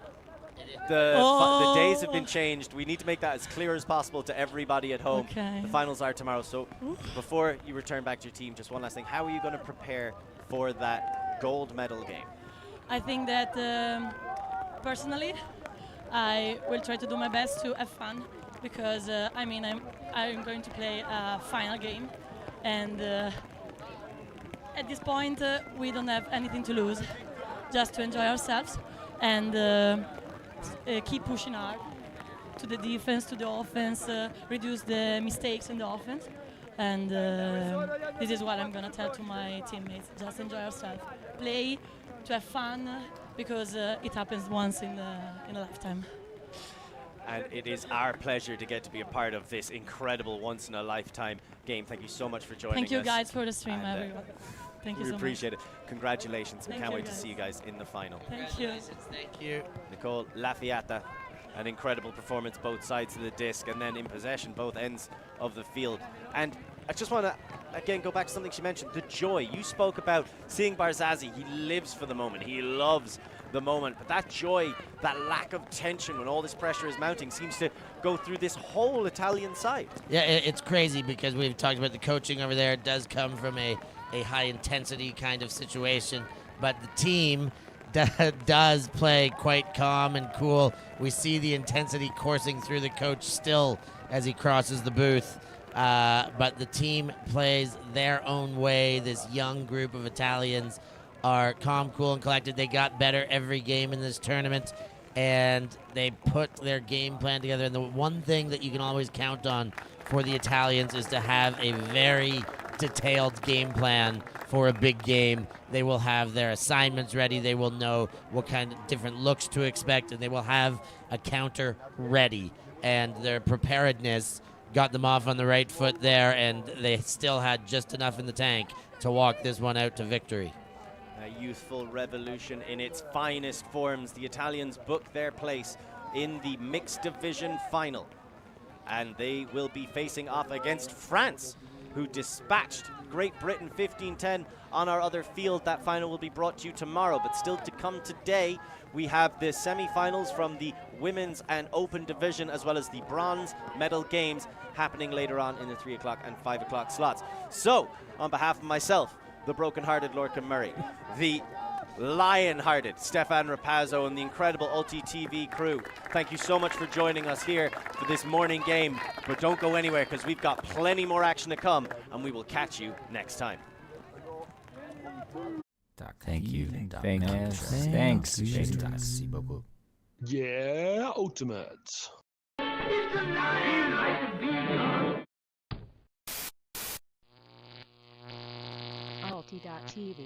The days have been changed. We need to make that as clear as possible to everybody at home. Okay. The finals are tomorrow. So before you return back to your team, just one last thing. How are you going to prepare for that gold medal game? I think that personally, I will try to do my best to have fun because I mean I'm going to play a final game, and at this point we don't have anything to lose, just to enjoy ourselves and keep pushing hard to the defense, to the offense, reduce the mistakes in the offense. And this is what I'm going to tell to my teammates. Just enjoy ourselves. Play to have fun because it happens once in a lifetime. And it is our pleasure to get to be a part of this incredible once-in-a-lifetime game. Thank you so much for joining us. Thank you guys for the stream, everyone. Thank you so much. We appreciate it. Congratulations. We Thank can't you, wait to guys. see you guys in the final. Thank you. Thank you. Nicole Lafiata, an incredible performance both sides of the disc and then in possession both ends of the field. And I just want to again go back to something she mentioned, the joy. You spoke about seeing Barzazzi. He lives for the moment. He loves the moment. But that joy, that lack of tension when all this pressure is mounting seems to go through this whole Italian side. Yeah, it's crazy because we've talked about the coaching over there. It does come from a high intensity kind of situation, but the team does play quite calm and cool. We see the intensity coursing through the coach still as he crosses the booth, but the team plays their own way. This young group of Italians are calm, cool, and collected. They got better every game in this tournament, and they put their game plan together. And the one thing that you can always count on for the Italians is to have a very detailed game plan for a big game. They will have their assignments ready. They will know what kind of different looks to expect, and they will have a counter ready. And their preparedness got them off on the right foot there, and they still had just enough in the tank to walk this one out to victory. A youthful revolution in its finest forms. The Italians book their place in the mixed division final, and they will be facing off against France, who dispatched Great Britain 15-10 on our other field. That final will be brought to you tomorrow, but still to come today, we have the semi-finals from the women's and open division, as well as the bronze medal games happening later on in the 3 o'clock and 5 o'clock slots. So, on behalf of myself, the broken-hearted Lorcan Murray, the lion-hearted Stefan Rapazzo, and the incredible ULTI.TV crew, thank you so much for joining us here for this morning game. But don't go anywhere, because we've got plenty more action to come, and we will catch you next time. Thank you. Thanks. Merci beaucoup. Yeah, Ultimate. ULTI.TV.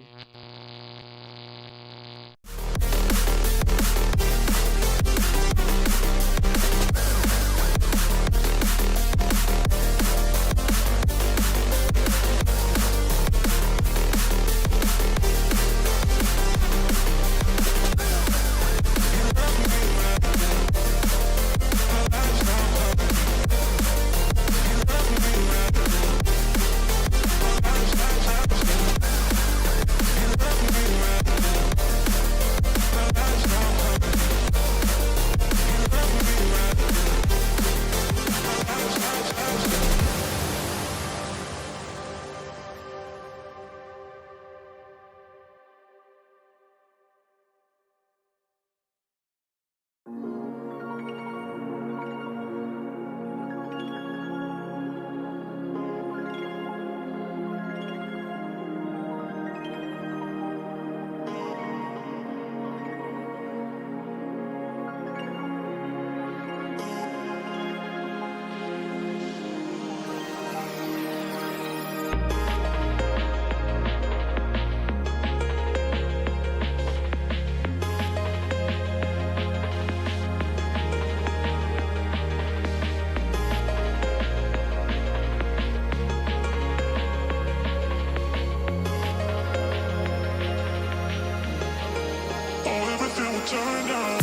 Turn down.